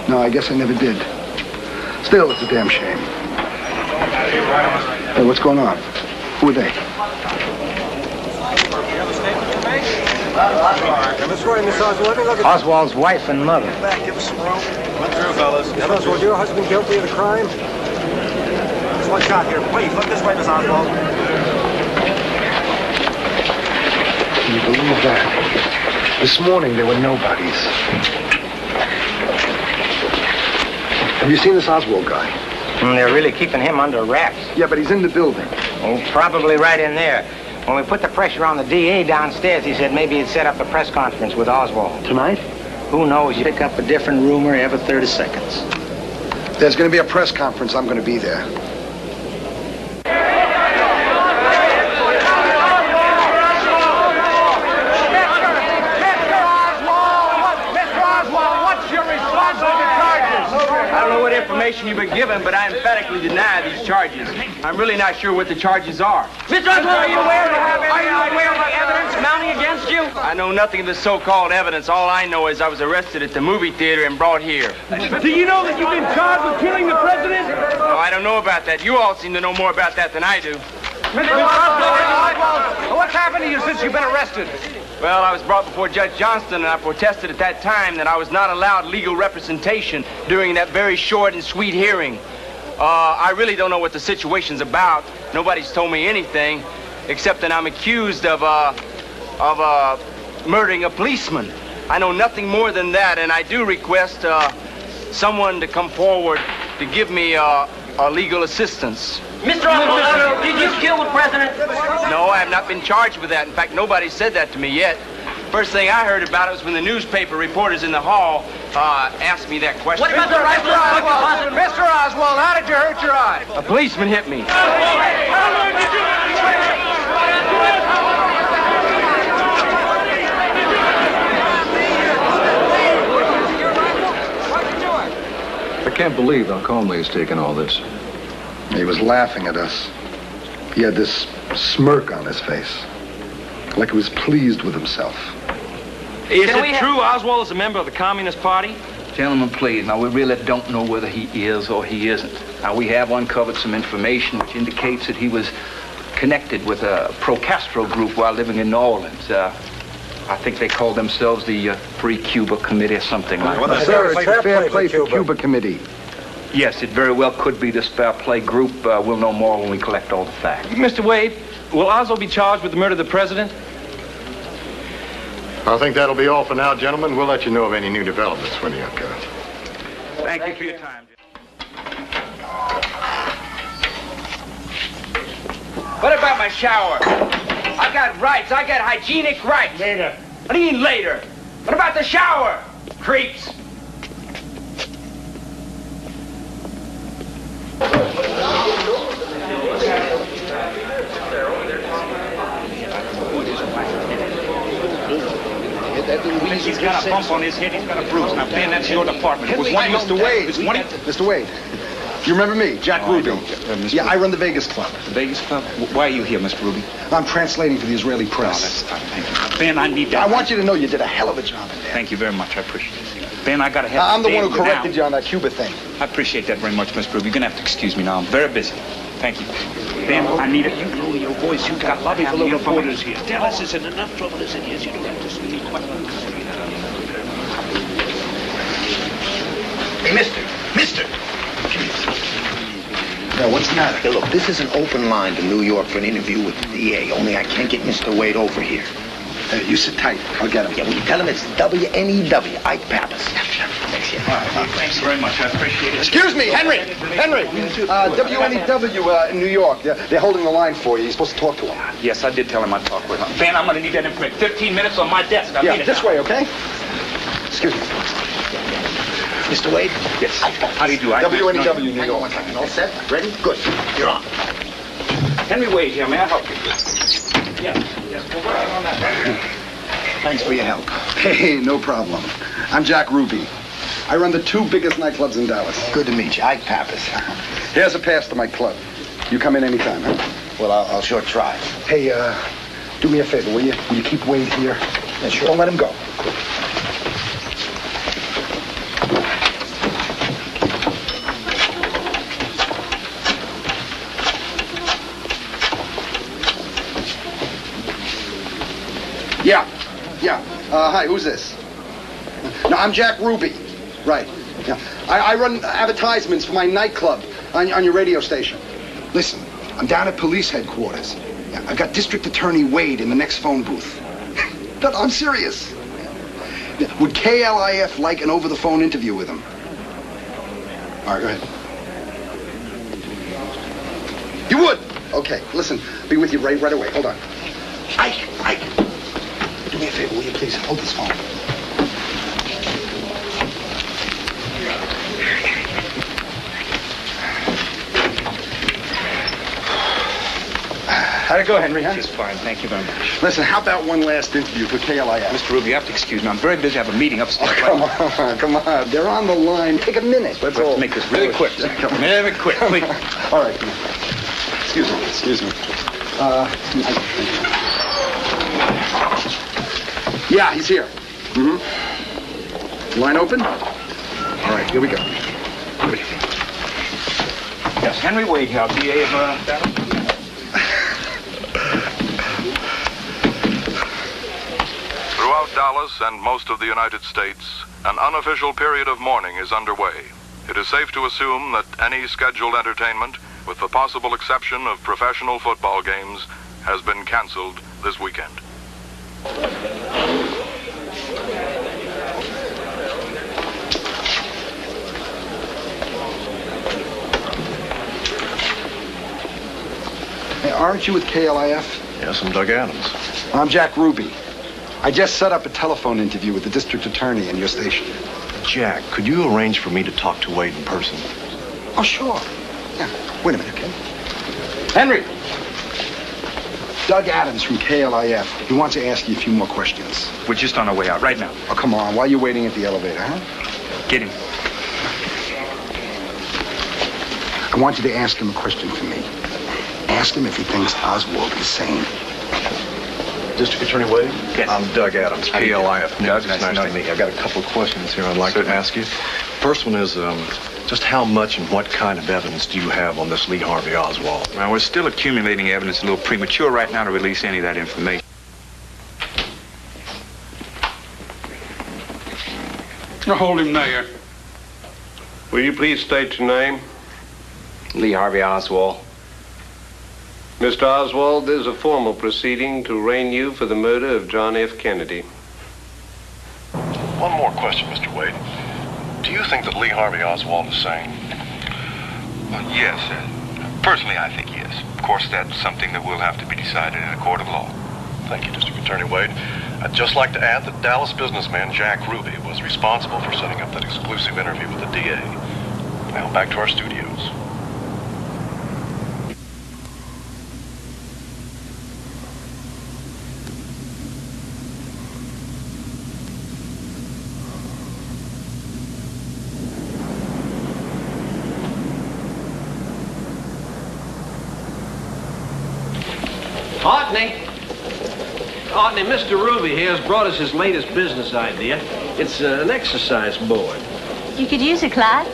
No, I guess I never did. Still, it's a damn shame. Hey, what's going on? Who are they? Oswald's wife and mother. Back, give us some room. Went through, fellas. Oswald, your husband guilty of the crime? There's one shot here. Please, look this way, Miss Oswald. Can you believe that? This morning, there were nobodies. Have you seen this Oswald guy? They're really keeping him under wraps. Yeah, but he's in the building. Oh, probably right in there. When we put the pressure on the DA downstairs, he said maybe he'd set up a press conference with Oswald. Tonight? Who knows? You pick up a different rumor every 30 seconds. There's going to be a press conference. I'm going to be there. Information you've been given, but I emphatically deny these charges. I'm really not sure what the charges are. Mr. Oswald, are you aware of the evidence mounting against you? I know nothing of the so-called evidence. All I know is I was arrested at the movie theater and brought here. Do you know that you've been charged with killing the president? Oh, I don't know about that. You all seem to know more about that than I do. Mr. Oswald, what's happened to you since you've been arrested? Well, I was brought before Judge Johnston, and I protested at that time that I was not allowed legal representation during that very short and sweet hearing. I really don't know what the situation's about. Nobody's told me anything, except that I'm accused of murdering a policeman. I know nothing more than that, and I do request someone to come forward to give me legal assistance. Mr. Oswald, did you kill the president? No, I have not been charged with that. In fact, nobody said that to me yet. First thing I heard about it was when the newspaper reporters in the hall asked me that question. What about the rifle? Mr. Oswald, how did you hurt your eye? A policeman hit me. I can't believe how calmly he's taken all this. He was laughing at us. He had this smirk on his face, like he was pleased with himself. Is it true Oswald is a member of the Communist Party? Gentlemen, please. Now, we really don't know whether he is or he isn't. Now, we have uncovered some information which indicates that he was connected with a pro-Castro group while living in New Orleans. I think they call themselves the Free Cuba Committee or something like that. Sir, it's the Fair Play for Cuba Committee. Yes, it very well could be this Fair Play group. We'll know more when we collect all the facts. Mr. Wade, will Oswald be charged with the murder of the president? I think that'll be all for now, gentlemen. We'll let you know of any new developments when they occur. Thank you for your time. What about my shower? I got rights. I got hygienic rights. Later. What do you mean later? What about the shower? Creeps. He's got a bump on his head. He's got a bruise. Now, Ben, that's your department. It was Mr. Wade. Mr. Wade. You remember me, Jack Ruby? Yeah, I run the Vegas Club. The Vegas Club? Why are you here, Mr. Ruby? I'm translating for the Israeli press. Oh, that's fine. Thank you. Ben, I need that. I want you to know you did a hell of a job in there. Thank you very much. I appreciate it. Ben, I got to have... I'm the one who corrected you on that Cuba thing. I appreciate that very much, Mr. Ruby. You're going to have to excuse me now. I'm very busy. Thank you. Ben, I need it. You know your voice. You've got lobby full of reporters here. Dallas is in enough trouble as it is. You don't have to speak. Hey, mister. Yeah, what's the matter? Hey, look, this is an open line to New York for an interview with the DA, only I can't get Mr. Wade over here. You sit tight. I'll get him. Yeah, will you tell him it's WNEW, Ike Pappas. Thanks, yeah. Thanks very much. I appreciate it. Excuse me, Henry! WNEW in New York. They're holding the line for you. You're supposed to talk to him. Yes, I did tell him I'd talk with him. Ben, I'm going to need that information. 15 minutes on my desk. I need it this now. way, okay? Excuse me. Mr. Wade? Yes. How do you do? WNEW, New York. 1 second. All set? Ready? Good. You're on. Henry Wade here. May I help you? Yes. We're working on that. Thanks for your help. Hey, no problem. I'm Jack Ruby. I run the 2 biggest nightclubs in Dallas. Good to meet you. Ike Pappas. Here's a pass to my club. You come in anytime, huh? Well, I'll sure try. Hey, do me a favor, will you? Will you keep Wade here? Yeah, sure. Don't let him go. Yeah. Hi, who's this? No, I'm Jack Ruby. Right. Yeah. I run advertisements for my nightclub on your radio station. Listen, I'm down at police headquarters. Yeah, I've got District Attorney Wade in the next phone booth. No, I'm serious. Yeah, would KLIF like an over-the-phone interview with him? All right, go ahead. You would? Okay, listen, be with you right away. Hold on. Ike. Do me a favor, will you please hold this phone? How'd it go, Henry, huh? Just fine. Thank you very much. Listen, how about one last interview for KLIF? Mr. Ruby, you have to excuse me. I'm very busy. I have a meeting upstairs. Oh, come on. They're on the line. Take a minute. Let's all make this really quick. Very quick, please. All right. Excuse me. Yeah, he's here. Mm-hmm. Line open? All right, here we go. Yes, Henry Wade here, DA of Dallas. Throughout Dallas and most of the United States, an unofficial period of mourning is underway. It is safe to assume that any scheduled entertainment, with the possible exception of professional football games, has been canceled this weekend. aren't you with KLIF? Yes, I'm Doug Adams. I'm Jack Ruby. I just set up a telephone interview with the district attorney in your station. Jack, could you arrange for me to talk to Wade in person? Oh, sure. Yeah, wait a minute, okay? Henry! Doug Adams from KLIF. He wants to ask you a few more questions. We're just on our way out right now. Oh, come on. Why are you waiting at the elevator, huh? Get him. I want you to ask him a question for me. Ask him if he thinks Oswald is sane. District Attorney Wade? Yes. I'm Doug Adams, KLIF. Doug, Nice to meet you. I've got a couple of questions here I'd like to ask you. First one is, just how much and what kind of evidence do you have on this Lee Harvey Oswald? Well, we're still accumulating evidence. A little premature right now to release any of that information. Hold him there. Will you please state your name? Lee Harvey Oswald. Mr. Oswald, this is a formal proceeding to arraign you for the murder of John F. Kennedy. One more question, Mr. Wade. Do you think that Lee Harvey Oswald is sane? Yes. Personally, I think yes. Of course, that's something that will have to be decided in a court of law. Thank you, District Attorney Wade. I'd just like to add that Dallas businessman Jack Ruby was responsible for setting up that exclusive interview with the DA. Now, back to our studios. Otney, Mr. Ruby here has brought us his latest business idea. It's an exercise board. You could use it, Clyde.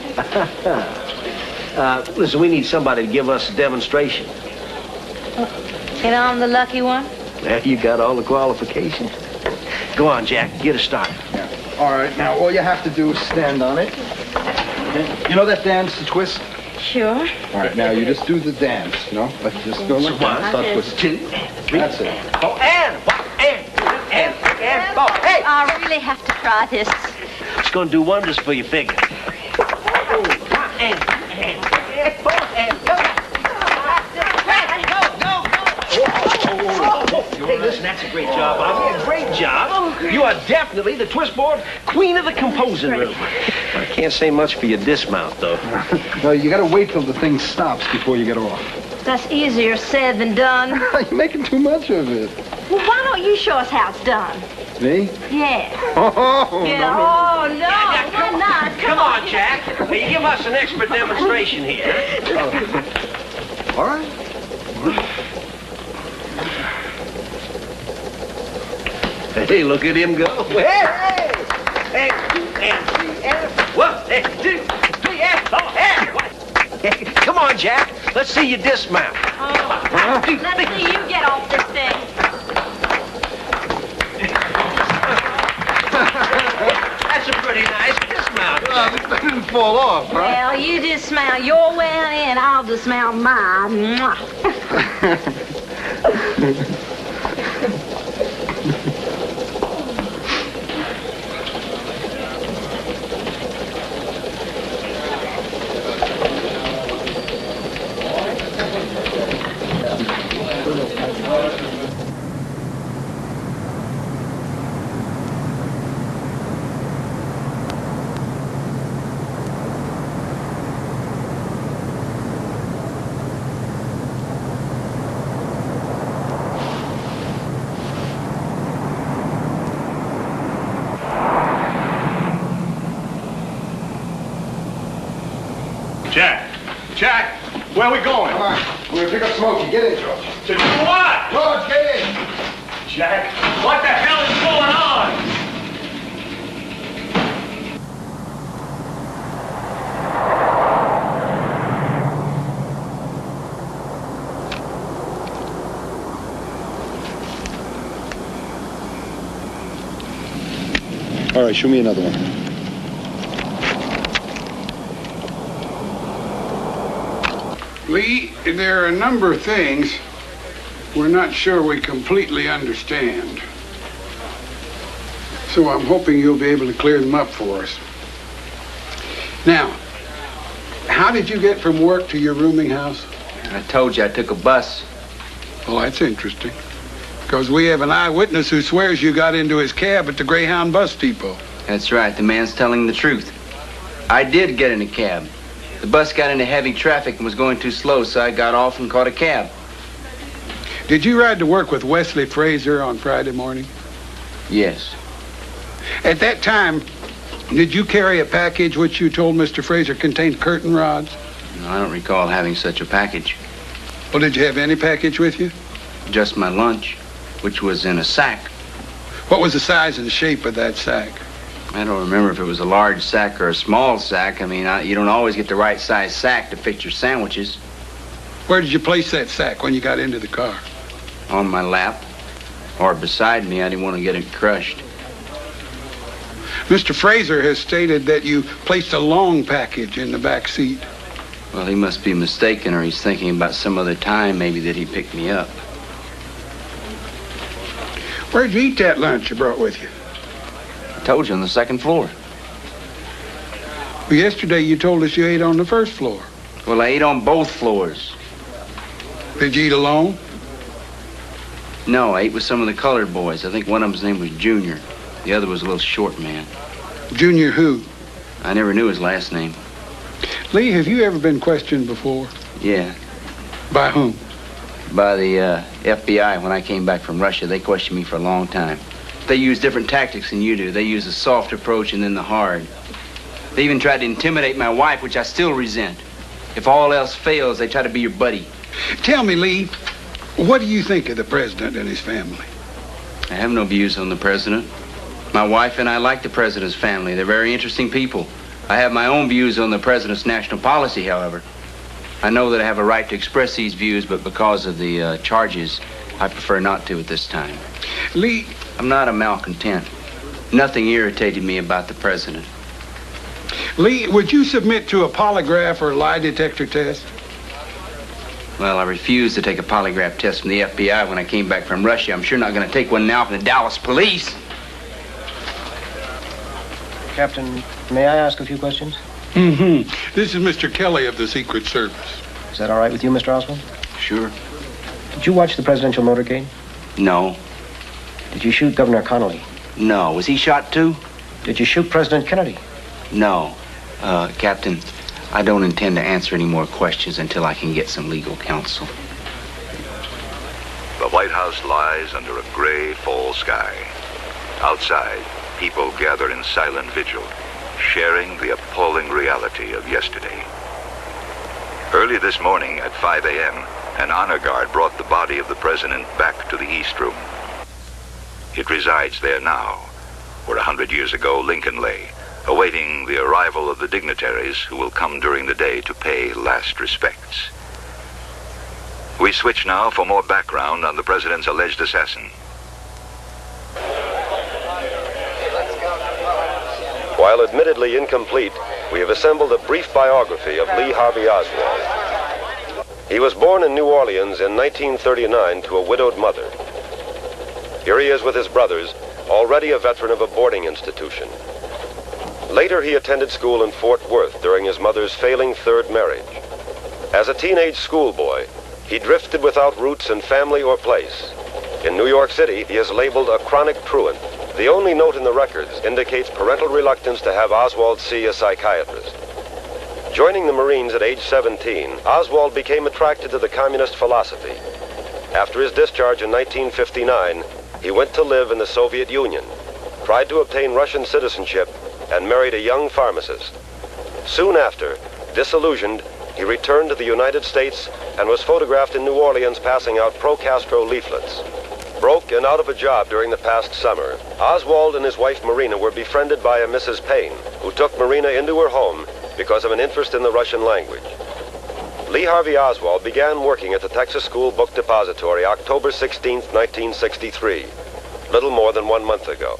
Listen, we need somebody to give us a demonstration. And I'm the lucky one? Well, you got all the qualifications. Go on, Jack. Get us started. Yeah. All right. Now, all you have to do is stand on it. Okay. You know that dance, the twist? Sure. All right. Now, you just do the dance, you know? Let's just go like that. Start twisting. 2, 3. That's it. Oh, and 4. Hey! I really have to try this. It's going to do wonders for your figure. And 4, and go. Hey, listen, that's a great job, Bobby. A great job. You are definitely the twistboard queen of the composing room. I can't say much for your dismount, though. No, you got to wait till the thing stops before you get off. That's easier said than done. You're making too much of it. Well, why don't you show us how it's done? Me? Yeah. Oh, yeah. no. Oh, no. Why not? Come on, Jack. Hey, give us an expert demonstration here. All right. Hey, look at him go. Hey! Hey, 1, 2, 3, and 4, and 1. Come on, Jack. Let's see you dismount. Let's see you get off this thing. That's a pretty nice dismount. That didn't fall off, right? Well, you dismount your way and I'll dismount mine. Mwah. Jack, where are we going? Come on. We're going to pick up Smokey. Get in, George. To do what? George, get in. Jack, what the hell is going on? All right, show me another one. Lee, there are a number of things we're not sure we completely understand. So I'm hoping you'll be able to clear them up for us. Now, how did you get from work to your rooming house? I told you I took a bus. Well, that's interesting. Because we have an eyewitness who swears you got into his cab at the Greyhound bus depot. That's right. The man's telling the truth. I did get in a cab. The bus got into heavy traffic and was going too slow, so I got off and caught a cab. Did you ride to work with Wesley Fraser on Friday morning? Yes. At that time, did you carry a package which you told Mr. Fraser contained curtain rods? No, I don't recall having such a package. Well, did you have any package with you? Just my lunch, which was in a sack. What was the size and shape of that sack? I don't remember if it was a large sack or a small sack. I mean, you don't always get the right size sack to fit your sandwiches. Where did you place that sack when you got into the car? On my lap, or beside me. I didn't want to get it crushed. Mr. Fraser has stated that you placed a long package in the back seat. Well, he must be mistaken, or he's thinking about some other time maybe that he picked me up. Where'd you eat that lunch you brought with you? I told you, on the second floor. Well, yesterday you told us you ate on the first floor. Well, I ate on both floors. Did you eat alone? No, I ate with some of the colored boys. I think one of them's name was Junior. The other was a little short man. Junior who? I never knew his last name. Lee, have you ever been questioned before? Yeah. By whom? By the FBI. When I came back from Russia, they questioned me for a long time. They use different tactics than you do. They use the soft approach and then the hard. They even tried to intimidate my wife, which I still resent. If all else fails, they try to be your buddy. Tell me, Lee, what do you think of the president and his family? I have no views on the president. My wife and I like the president's family. They're very interesting people. I have my own views on the president's national policy, however. I know that I have a right to express these views, but because of the charges, I prefer not to at this time. Lee, I'm not a malcontent. Nothing irritated me about the president. Lee, would you submit to a polygraph or lie detector test? Well, I refused to take a polygraph test from the FBI when I came back from Russia. I'm sure not going to take one now from the Dallas police. Captain, may I ask a few questions? Mm-hmm. This is Mr. Kelly of the Secret Service. Is that all right with you, Mr. Oswald? Sure. Did you watch the presidential motorcade? No. Did you shoot Governor Connolly? No. Was he shot too? Did you shoot President Kennedy? No. Captain, I don't intend to answer any more questions until I can get some legal counsel. The White House lies under a gray fall sky. Outside, people gather in silent vigil, sharing the appalling reality of yesterday. Early this morning at 5 a.m., an honor guard brought the body of the president back to the East Room. It resides there now, where 100 years ago Lincoln lay, awaiting the arrival of the dignitaries who will come during the day to pay last respects. We switch now for more background on the president's alleged assassin. While admittedly incomplete, we have assembled a brief biography of Lee Harvey Oswald. He was born in New Orleans in 1939 to a widowed mother. Here he is with his brothers, already a veteran of a boarding institution. Later, he attended school in Fort Worth during his mother's failing third marriage. As a teenage schoolboy, he drifted without roots in family or place. In New York City, he is labeled a chronic truant. The only note in the records indicates parental reluctance to have Oswald see a psychiatrist. Joining the Marines at age 17, Oswald became attracted to the communist philosophy. After his discharge in 1959, he went to live in the Soviet Union, tried to obtain Russian citizenship, and married a young pharmacist. Soon after, disillusioned, he returned to the United States and was photographed in New Orleans passing out pro-Castro leaflets. Broke and out of a job during the past summer, Oswald and his wife Marina were befriended by a Mrs. Payne, who took Marina into her home because of an interest in the Russian language. Lee Harvey Oswald began working at the Texas School Book Depository October 16, 1963, little more than 1 month ago.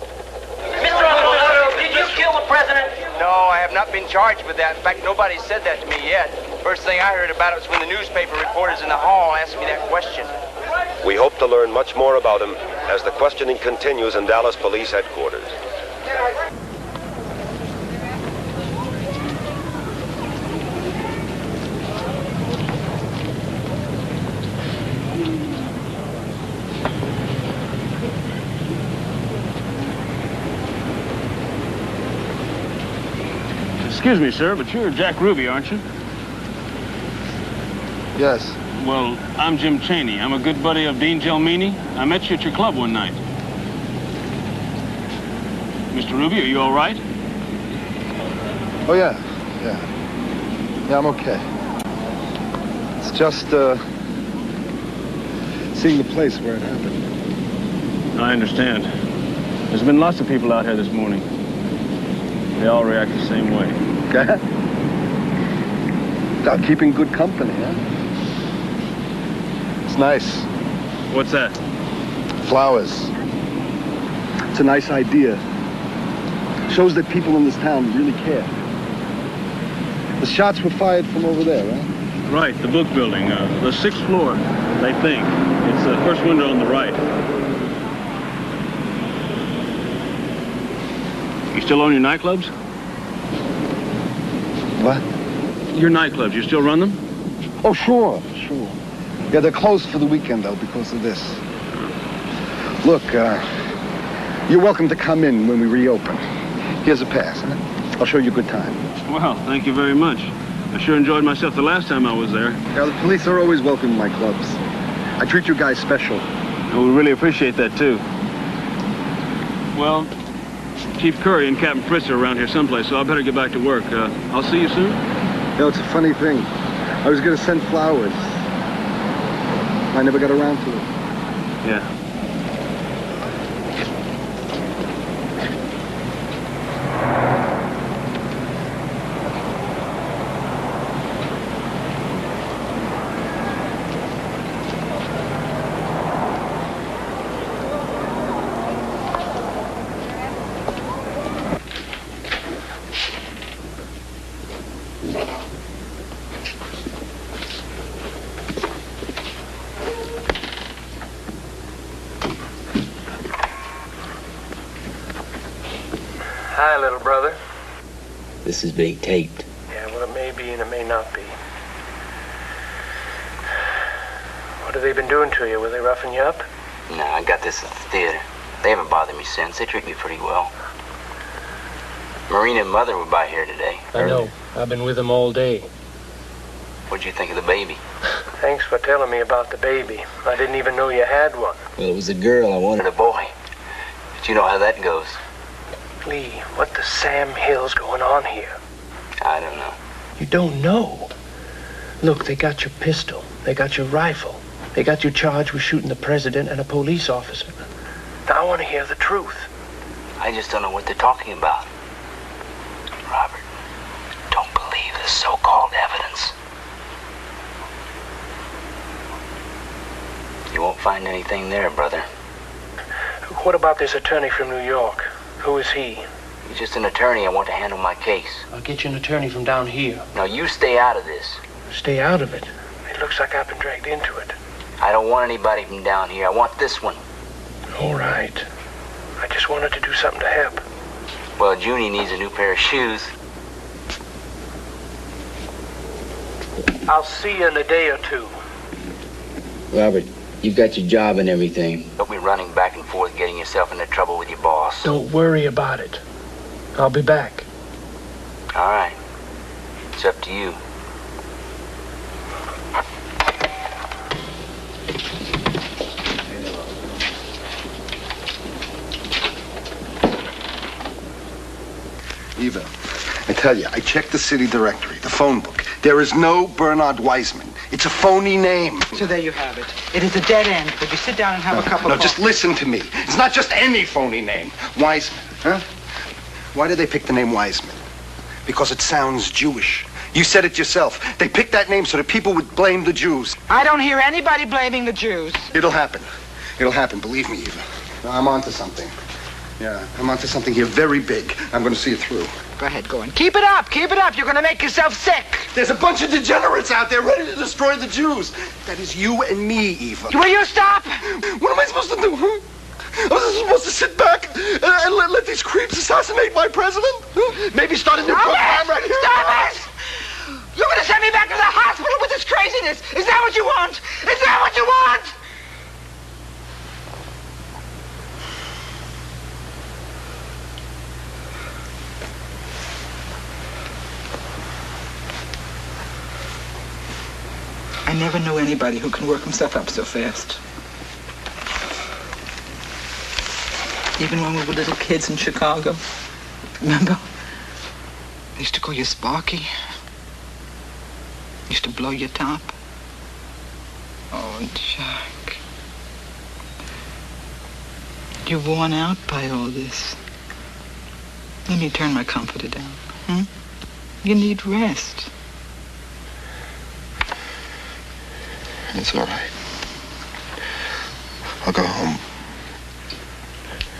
Mr. Oswald, did you kill the president? No, I have not been charged with that. In fact, nobody said that to me yet. First thing I heard about it was when the newspaper reporters in the hall asked me that question. We hope to learn much more about him as the questioning continues in Dallas Police Headquarters. Excuse me, sir, but you're Jack Ruby, aren't you? Yes. Well, I'm Jim Cheney. I'm a good buddy of Dean Gelmini. I met you at your club one night. Mr. Ruby, are you all right? Oh, yeah. Yeah, I'm okay. It's just, seeing the place where it happened. I understand. There's been lots of people out here this morning. They all react the same way. Okay. Without keeping good company, huh? It's nice. What's that? Flowers. It's a nice idea. Shows that people in this town really care. The shots were fired from over there, right? Right, the book building, the 6th floor, they think. It's the first window on the right. You still own your nightclubs? What? Your nightclubs, you still run them? Oh, sure. Yeah, they're closed for the weekend, though, because of this. Look, you're welcome to come in when we reopen. Here's a pass, huh? I'll show you a good time. Well, thank you very much. I sure enjoyed myself the last time I was there. Yeah, the police are always welcome in my clubs. I treat you guys special. Well, we really appreciate that, too. Well, Chief Curry and Captain Fritz are around here someplace, so I better get back to work. I'll see you soon. You know, it's a funny thing. I was going to send flowers. I never got around to it. Yeah. Hi, little brother. This is being taped. Yeah, well, it may be and it may not be. What have they been doing to you? Were they roughing you up? No, I got this at the theater. They haven't bothered me since. They treat me pretty well. Marina and Mother were by here today. I know. I've been with them all day. What'd you think of the baby? Thanks for telling me about the baby. I didn't even know you had one. Well, it was a girl. I wanted a boy. But you know how that goes. Lee, what the Sam Hill's going on here? I don't know. You don't know? Look, they got your pistol. They got your rifle. They got you charged with shooting the president and a police officer. Now, I want to hear the truth. I just don't know what they're talking about. Robert, don't believe the so-called evidence. You won't find anything there, brother. What about this attorney from New York? Who is he? He's just an attorney. I want to handle my case. I'll get you an attorney from down here. Now, you stay out of this. Stay out of it? It looks like I've been dragged into it. I don't want anybody from down here. I want this one. All right. I just wanted to do something to help. Well, Junie needs a new pair of shoes. I'll see you in a day or two. Robert, you've got your job and everything. Don't be running back and forth getting yourself into trouble with your boss. Don't worry about it. I'll be back. All right. It's up to you. Eva, I tell you, I checked the city directory, the phone book. There is no Bernard Wiseman. It's a phony name. So there you have it. It is a dead end. Could you sit down and have a cup of coffee? No, just listen to me. It's not just any phony name. Wiseman, huh? Why did they pick the name Wiseman? Because it sounds Jewish. You said it yourself. They picked that name so that people would blame the Jews. I don't hear anybody blaming the Jews. It'll happen. It'll happen, believe me, Eva. I'm onto something. Yeah, I'm onto something here very big. I'm going to see it through. Go ahead, go on. Keep it up, keep it up. You're going to make yourself sick. There's a bunch of degenerates out there ready to destroy the Jews. That is you and me, Eva. Will you stop? What am I supposed to do, huh? I was supposed to sit back and let these creeps assassinate my president? Maybe start a new program right here? Stop it! You're going to send me back to the hospital with this craziness. Is that what you want? Is that what you want? I never knew anybody who can work himself up so fast. Even when we were little kids in Chicago. Remember? They used to call you Sparky. Used to blow your top. Oh, Jack. You're worn out by all this. Let me turn my comforter down, hmm? You need rest. It's all right. I'll go home.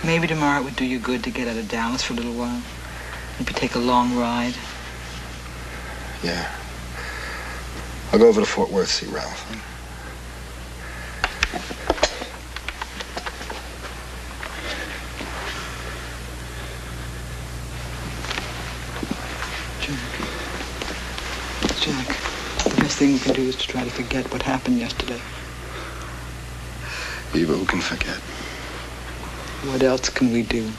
Maybe tomorrow it would do you good to get out of Dallas for a little while. Maybe take a long ride. Yeah. I'll go over to Fort Worth, see Ralph. Jack, the best thing we can do is to try to forget what happened yesterday. Eva, who can forget? What else can we do?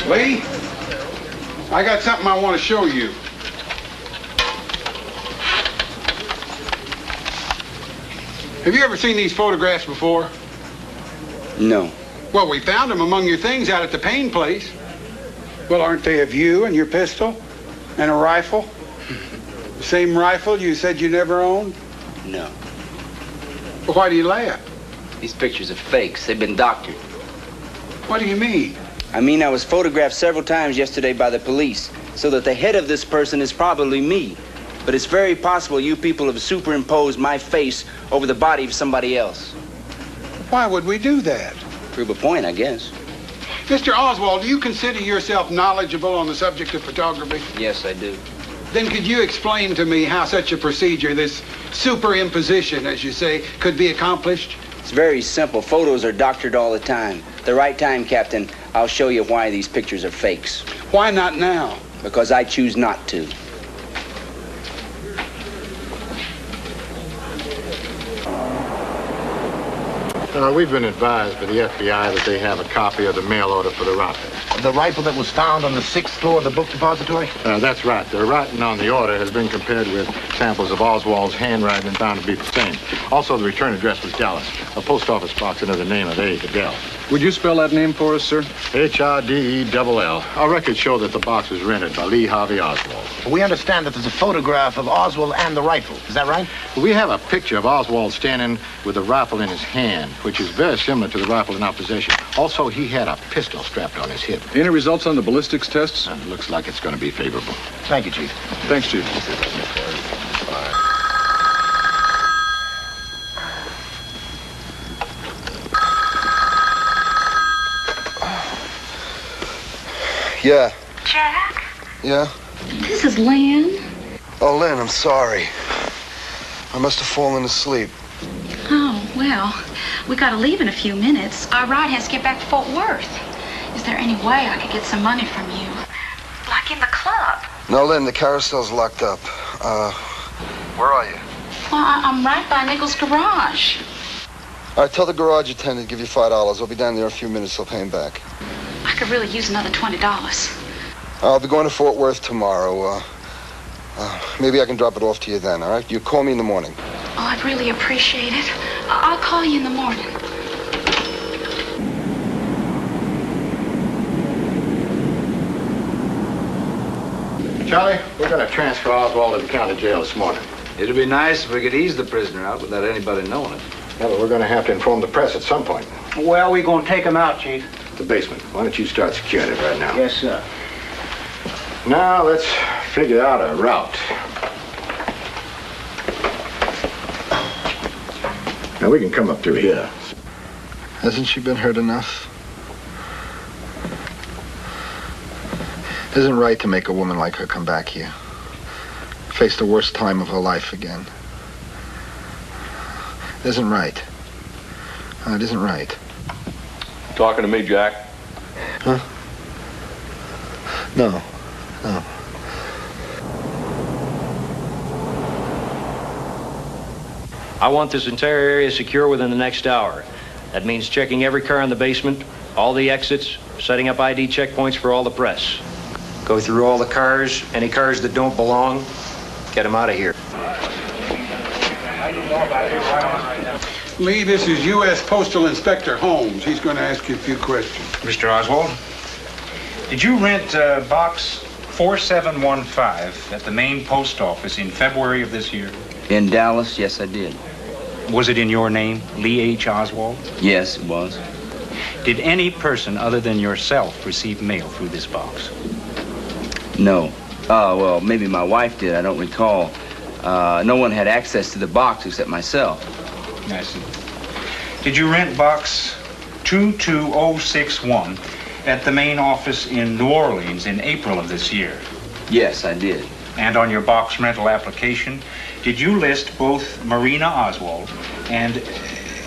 Lee, I got something I want to show you. Have you ever seen these photographs before? No. Well, we found them among your things out at the Payne place. Well, aren't they of you and your pistol and a rifle? The same rifle you said you never owned? No. Well, why do you laugh? These pictures are fakes. They've been doctored. What do you mean? I mean, I was photographed several times yesterday by the police, so that the head of this person is probably me. But it's very possible you people have superimposed my face over the body of somebody else. Why would we do that? Prove a point, I guess. Mr. Oswald, do you consider yourself knowledgeable on the subject of photography? Yes, I do. Then could you explain to me how such a procedure, this superimposition, as you say, could be accomplished? It's very simple. Photos are doctored all the time. At the right time, Captain, I'll show you why these pictures are fakes. Why not now? Because I choose not to. We've been advised by the FBI that they have a copy of the mail order for the rifle. The rifle that was found on the 6th floor of the book depository? That's right. The writing on the order has been compared with samples of Oswald's handwriting and found to be the same. Also, the return address was Dallas. A post office box under the name of A. Cadell. Would you spell that name for us, sir? H-R-D-E-L-L. Our records show that the box was rented by Lee Harvey Oswald. We understand that there's a photograph of Oswald and the rifle. Is that right? We have a picture of Oswald standing with the rifle in his hand, which is very similar to the rifle in our possession. Also, he had a pistol strapped on his hip. Any results on the ballistics tests? Looks like it's going to be favorable. Thank you, Chief. Thanks, Chief. Yeah. Jack? Yeah? This is Lynn. Oh, Lynn, I'm sorry. I must have fallen asleep. Oh, well, we gotta leave in a few minutes. Our ride has to get back to Fort Worth. Is there any way I could get some money from you? Like in the club? No, Lynn, the carousel's locked up. Where are you? Well, I'm right by Nichols' garage. All right, tell the garage attendant to give you $5. I'll be down there in a few minutes. I'll pay him back. I could really use another $20. I'll be going to Fort Worth tomorrow. Maybe I can drop it off to you then, all right? You call me in the morning. Oh, I'd really appreciate it. I'll call you in the morning. Charlie, we're going to transfer Oswald to the county jail this morning. It'd be nice if we could ease the prisoner out without anybody knowing it. Yeah, but we're going to have to inform the press at some point. Where are we going to take him out, Chief? The basement. Why don't you start securing it right now? Yes, sir. Now, let's figure out a route. Now, we can come up through here. Hasn't she been hurt enough? It isn't right to make a woman like her come back here. Face the worst time of her life again. It isn't right. It isn't right. Talking to me, Jack? Huh? No. No. I want this entire area secure within the next hour. That means checking every car in the basement, all the exits, setting up ID checkpoints for all the press. Go through all the cars, any cars that don't belong, get them out of here. Lee, this is U.S. Postal Inspector Holmes. He's going to ask you a few questions. Mr. Oswald, did you rent box 4715 at the main post office in February of this year? In Dallas, yes, I did. Was it in your name, Lee H. Oswald? Yes, it was. Did any person other than yourself receive mail through this box? No. Well, maybe my wife did. I don't recall. No one had access to the box except myself. I see. Did you rent box 22061 at the main office in New Orleans in April of this year? Yes, I did. And on your box rental application, did you list both Marina Oswald and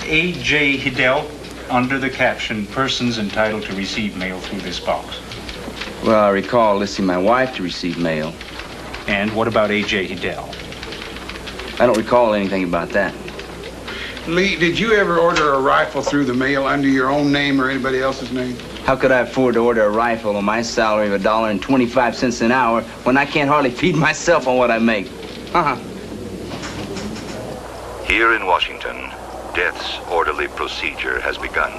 A.J. Hidell under the caption, persons entitled to receive mail through this box? Well, I recall listing my wife to receive mail. And what about A.J. Hidell? I don't recall anything about that. Lee, did you ever order a rifle through the mail under your own name or anybody else's name? How could I afford to order a rifle on my salary of $1.25 an hour when I can't hardly feed myself on what I make? Here in Washington, death's orderly procedure has begun.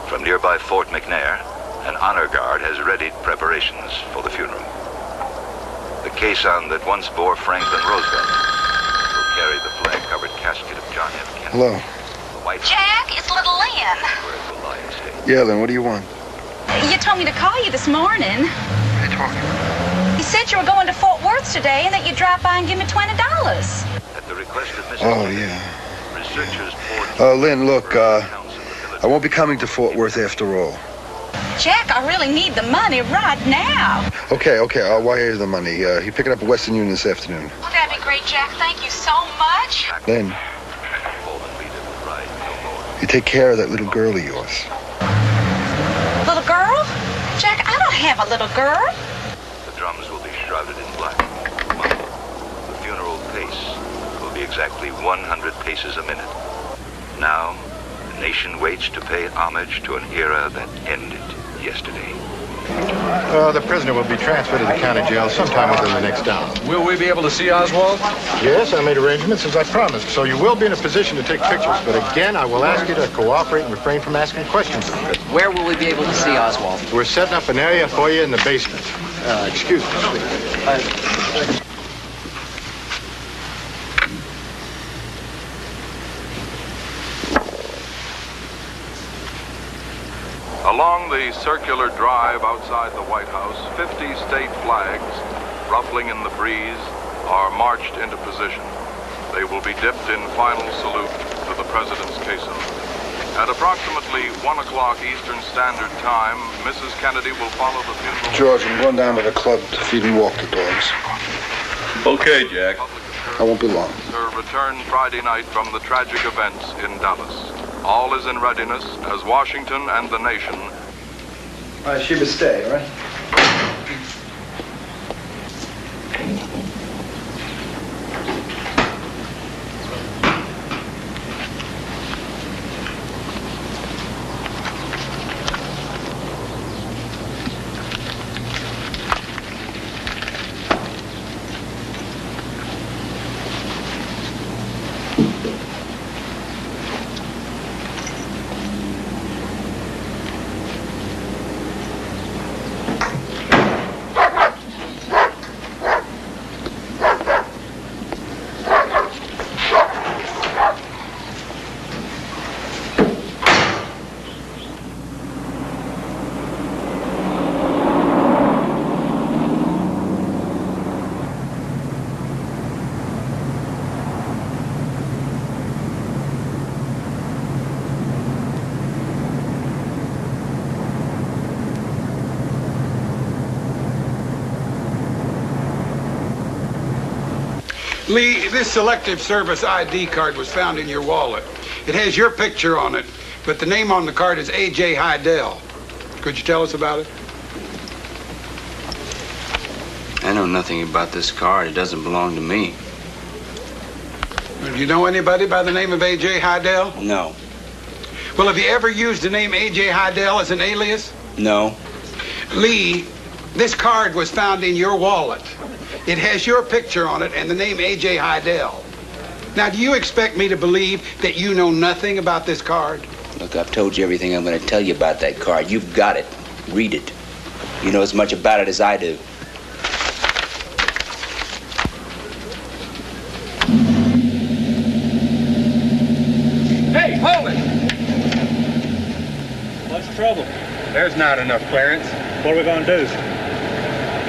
From nearby Fort McNair, an honor guard has readied preparations for the funeral. The caisson that once bore Franklin Roosevelt will carry the flag-covered casket of John F. Kennedy. Hello. Jack, it's little Lynn. Yeah, Lynn, what do you want? You told me to call you this morning. What are you talking about? You said you were going to Fort Worth today and that you'd drop by and give me $20. At the request of Mrs. Oh, yeah. Researchers poured... Lynn, look, I won't be coming to Fort Worth after all. Jack, I really need the money right now. Okay, I'll wire you the money. You pick it up at Western Union this afternoon. Oh, that'd be great, Jack. Thank you so much. Lynn, you take care of that little girl of yours. Little girl? Jack, I don't have a little girl. The drums will be shrouded in black. The funeral pace will be exactly 100 paces a minute. Now, the nation waits to pay homage to an era that ended yesterday. The prisoner will be transferred to the county jail sometime within the next hour. Will we be able to see Oswald? Yes, I made arrangements as I promised, so you will be in a position to take pictures. But again, I will ask you to cooperate and refrain from asking questions. Where will we be able to see Oswald? We're setting up an area for you in the basement. Excuse me, please. Along the circular drive outside the White House, 50 state flags, ruffling in the breeze, are marched into position. They will be dipped in final salute to the President's caisson. At approximately 1 o'clock Eastern Standard Time, Mrs. Kennedy will follow the funeral... George, I'm going down to the club to feed and walk the dogs. Okay, Jack. I won't be long. Her return Friday night from the tragic events in Dallas. All is in readiness as Washington and the nation... She must stay, all right? Lee, this Selective Service ID card was found in your wallet. It has your picture on it, but the name on the card is A.J. Hidell. Could you tell us about it? I know nothing about this card. It doesn't belong to me. Do you know anybody by the name of A.J. Hidell? No. Well, have you ever used the name A.J. Heidel as an alias? No. Lee, this card was found in your wallet. It has your picture on it and the name A.J. Heidel. Now, do you expect me to believe that you know nothing about this card? Look, I've told you everything I'm going to tell you about that card. You've got it. Read it. You know as much about it as I do. Hey, hold it! What's the trouble? There's not enough clearance. What are we going to do?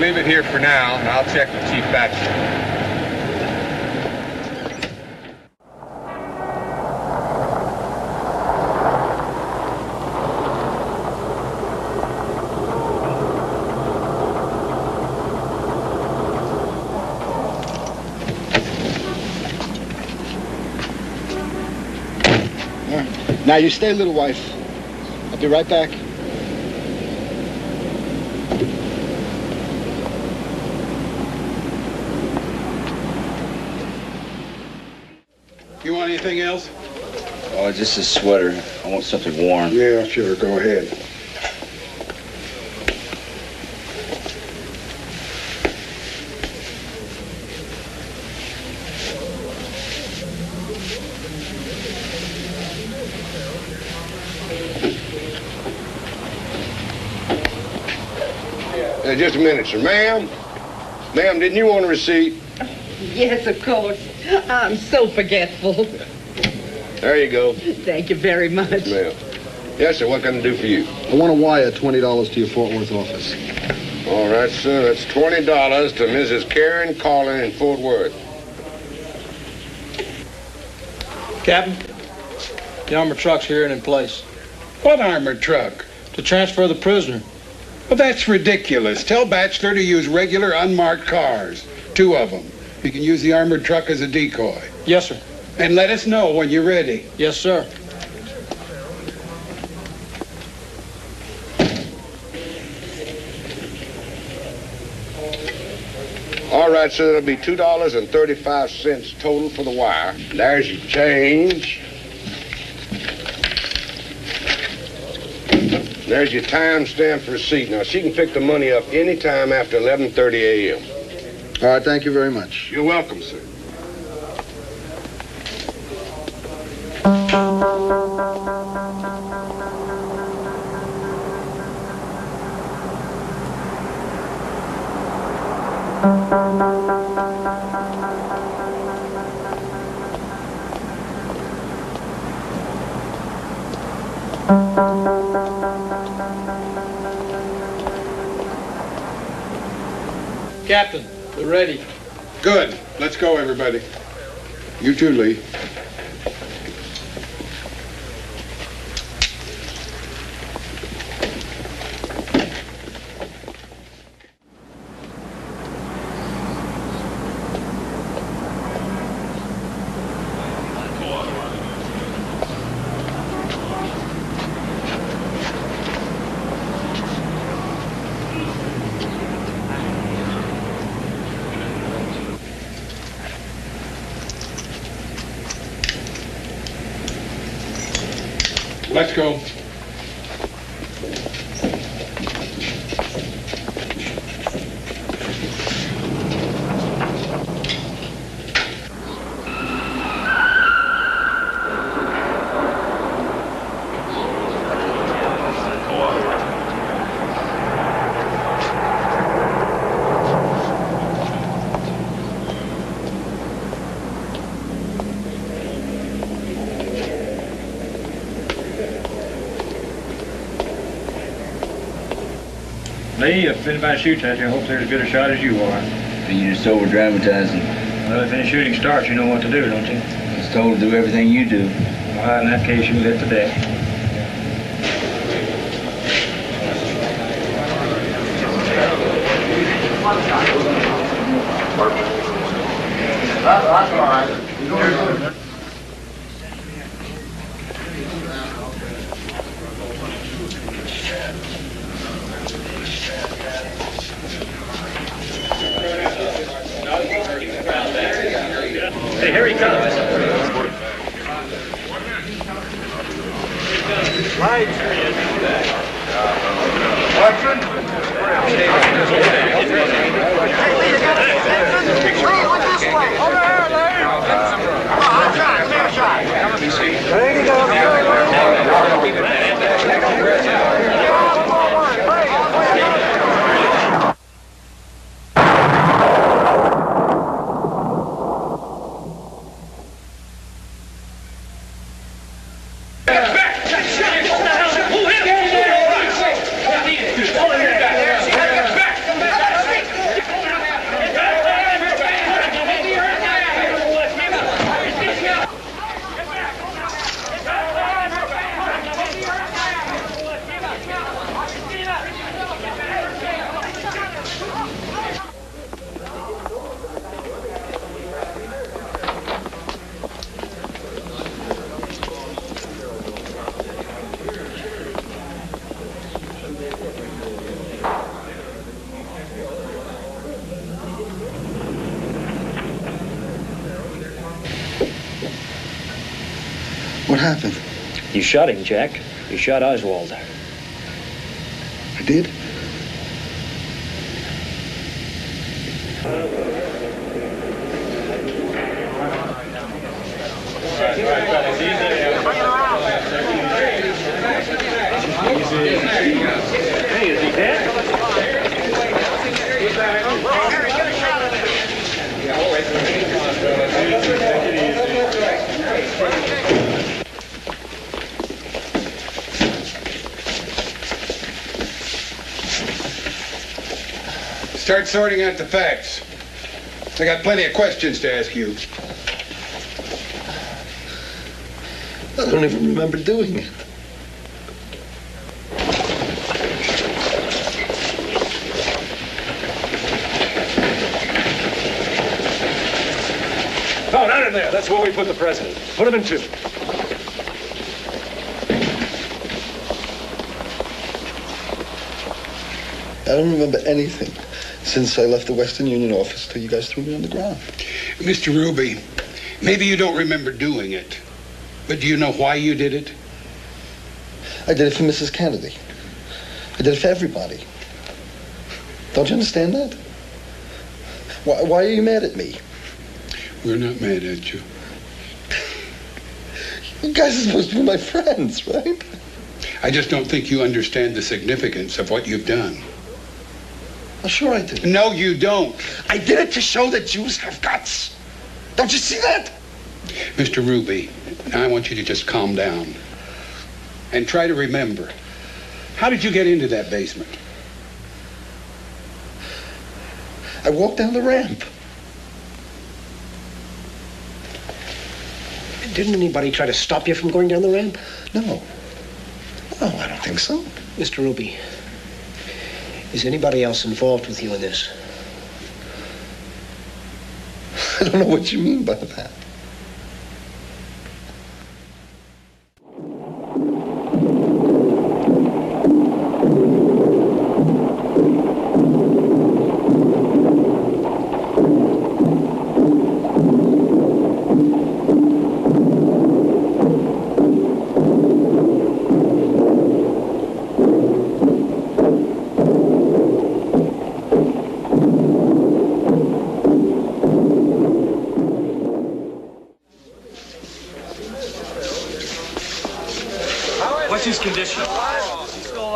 Leave it here for now, and I'll check with Chief Baxter. Now, you stay, little wife. I'll be right back. You want anything else? Oh, just a sweater. I want something warm. Yeah, sure. Go ahead. Just a minute, sir. Ma'am? Ma'am, didn't you want a receipt? Yes, of course. I'm so forgetful. There you go. Thank you very much. Ma'am. Yes, sir. What can I do for you? I want to wire $20 to your Fort Worth office. All right, sir. That's $20 to Mrs. Karen Collin in Fort Worth. Captain, the armored truck's here and in place. What armored truck? To transfer the prisoner. Well, that's ridiculous. Tell Batchelor to use regular unmarked cars. 2 of them. He can use the armored truck as a decoy. Yes, sir. And let us know when you're ready. Yes, sir. All right, sir. That'll be $2.35 total for the wire. There's your change. There's your time-stamped receipt. Now, she can pick the money up any time after 11:30 a.m. All right, thank you very much. You're welcome, sir. Captain, we're ready. Good. Let's go, everybody. You too, Lee. Let's go. Lee, if anybody shoots at you, I hope they're as good a shot as you are. You're just over-dramatizing. Well, if any shooting starts, you know what to do, don't you? I was told to do everything you do. Well, in that case, you lit the deck. That's all right. Hey, here he comes. What happened? You shot him, Jack. You shot Oswald. I did? Hey, is he dead? Start sorting out the facts. I got plenty of questions to ask you. I don't even remember doing it. Oh, not in there. That's where we put the president. Put him in two. I don't remember anything since I left the Western Union office till you guys threw me on the ground. Mr. Ruby, maybe you don't remember doing it, but do you know why you did it? I did it for Mrs. Kennedy. I did it for everybody. Don't you understand that? Why are you mad at me? We're not mad at you. You guys are supposed to be my friends, right? I just don't think you understand the significance of what you've done. Well, sure I do. No, you don't. I did it to show that Jews have guts. Don't you see that? Mr. Ruby, now I want you to just calm down and try to remember. How did you get into that basement? I walked down the ramp. Didn't anybody try to stop you from going down the ramp? No. No, I don't think so. Mr. Ruby, is anybody else involved with you in this? I don't know what you mean by that.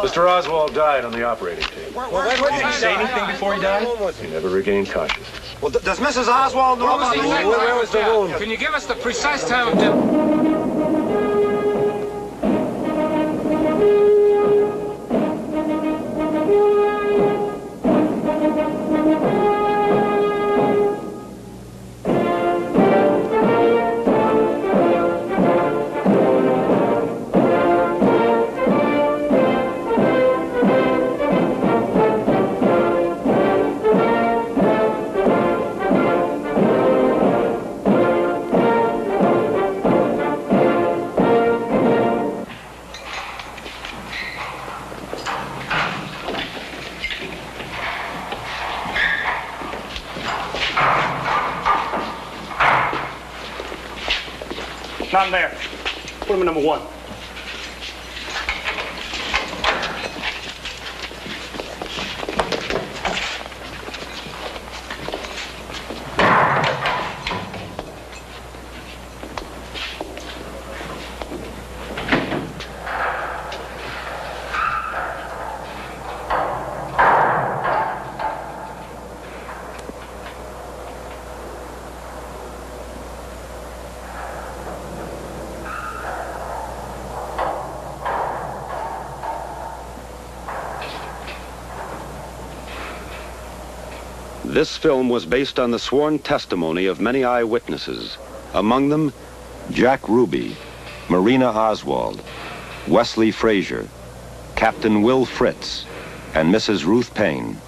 Mr. Oswald died on the operating table. Did he say anything before he died? He never regained consciousness. Well, does Mrs. Oswald know about the wound? Where was the wound? Can you give us the precise time of death? Not in there. Put him in number one. This film was based on the sworn testimony of many eyewitnesses, among them Jack Ruby, Marina Oswald, Wesley Frazier, Captain Will Fritz, and Mrs. Ruth Payne.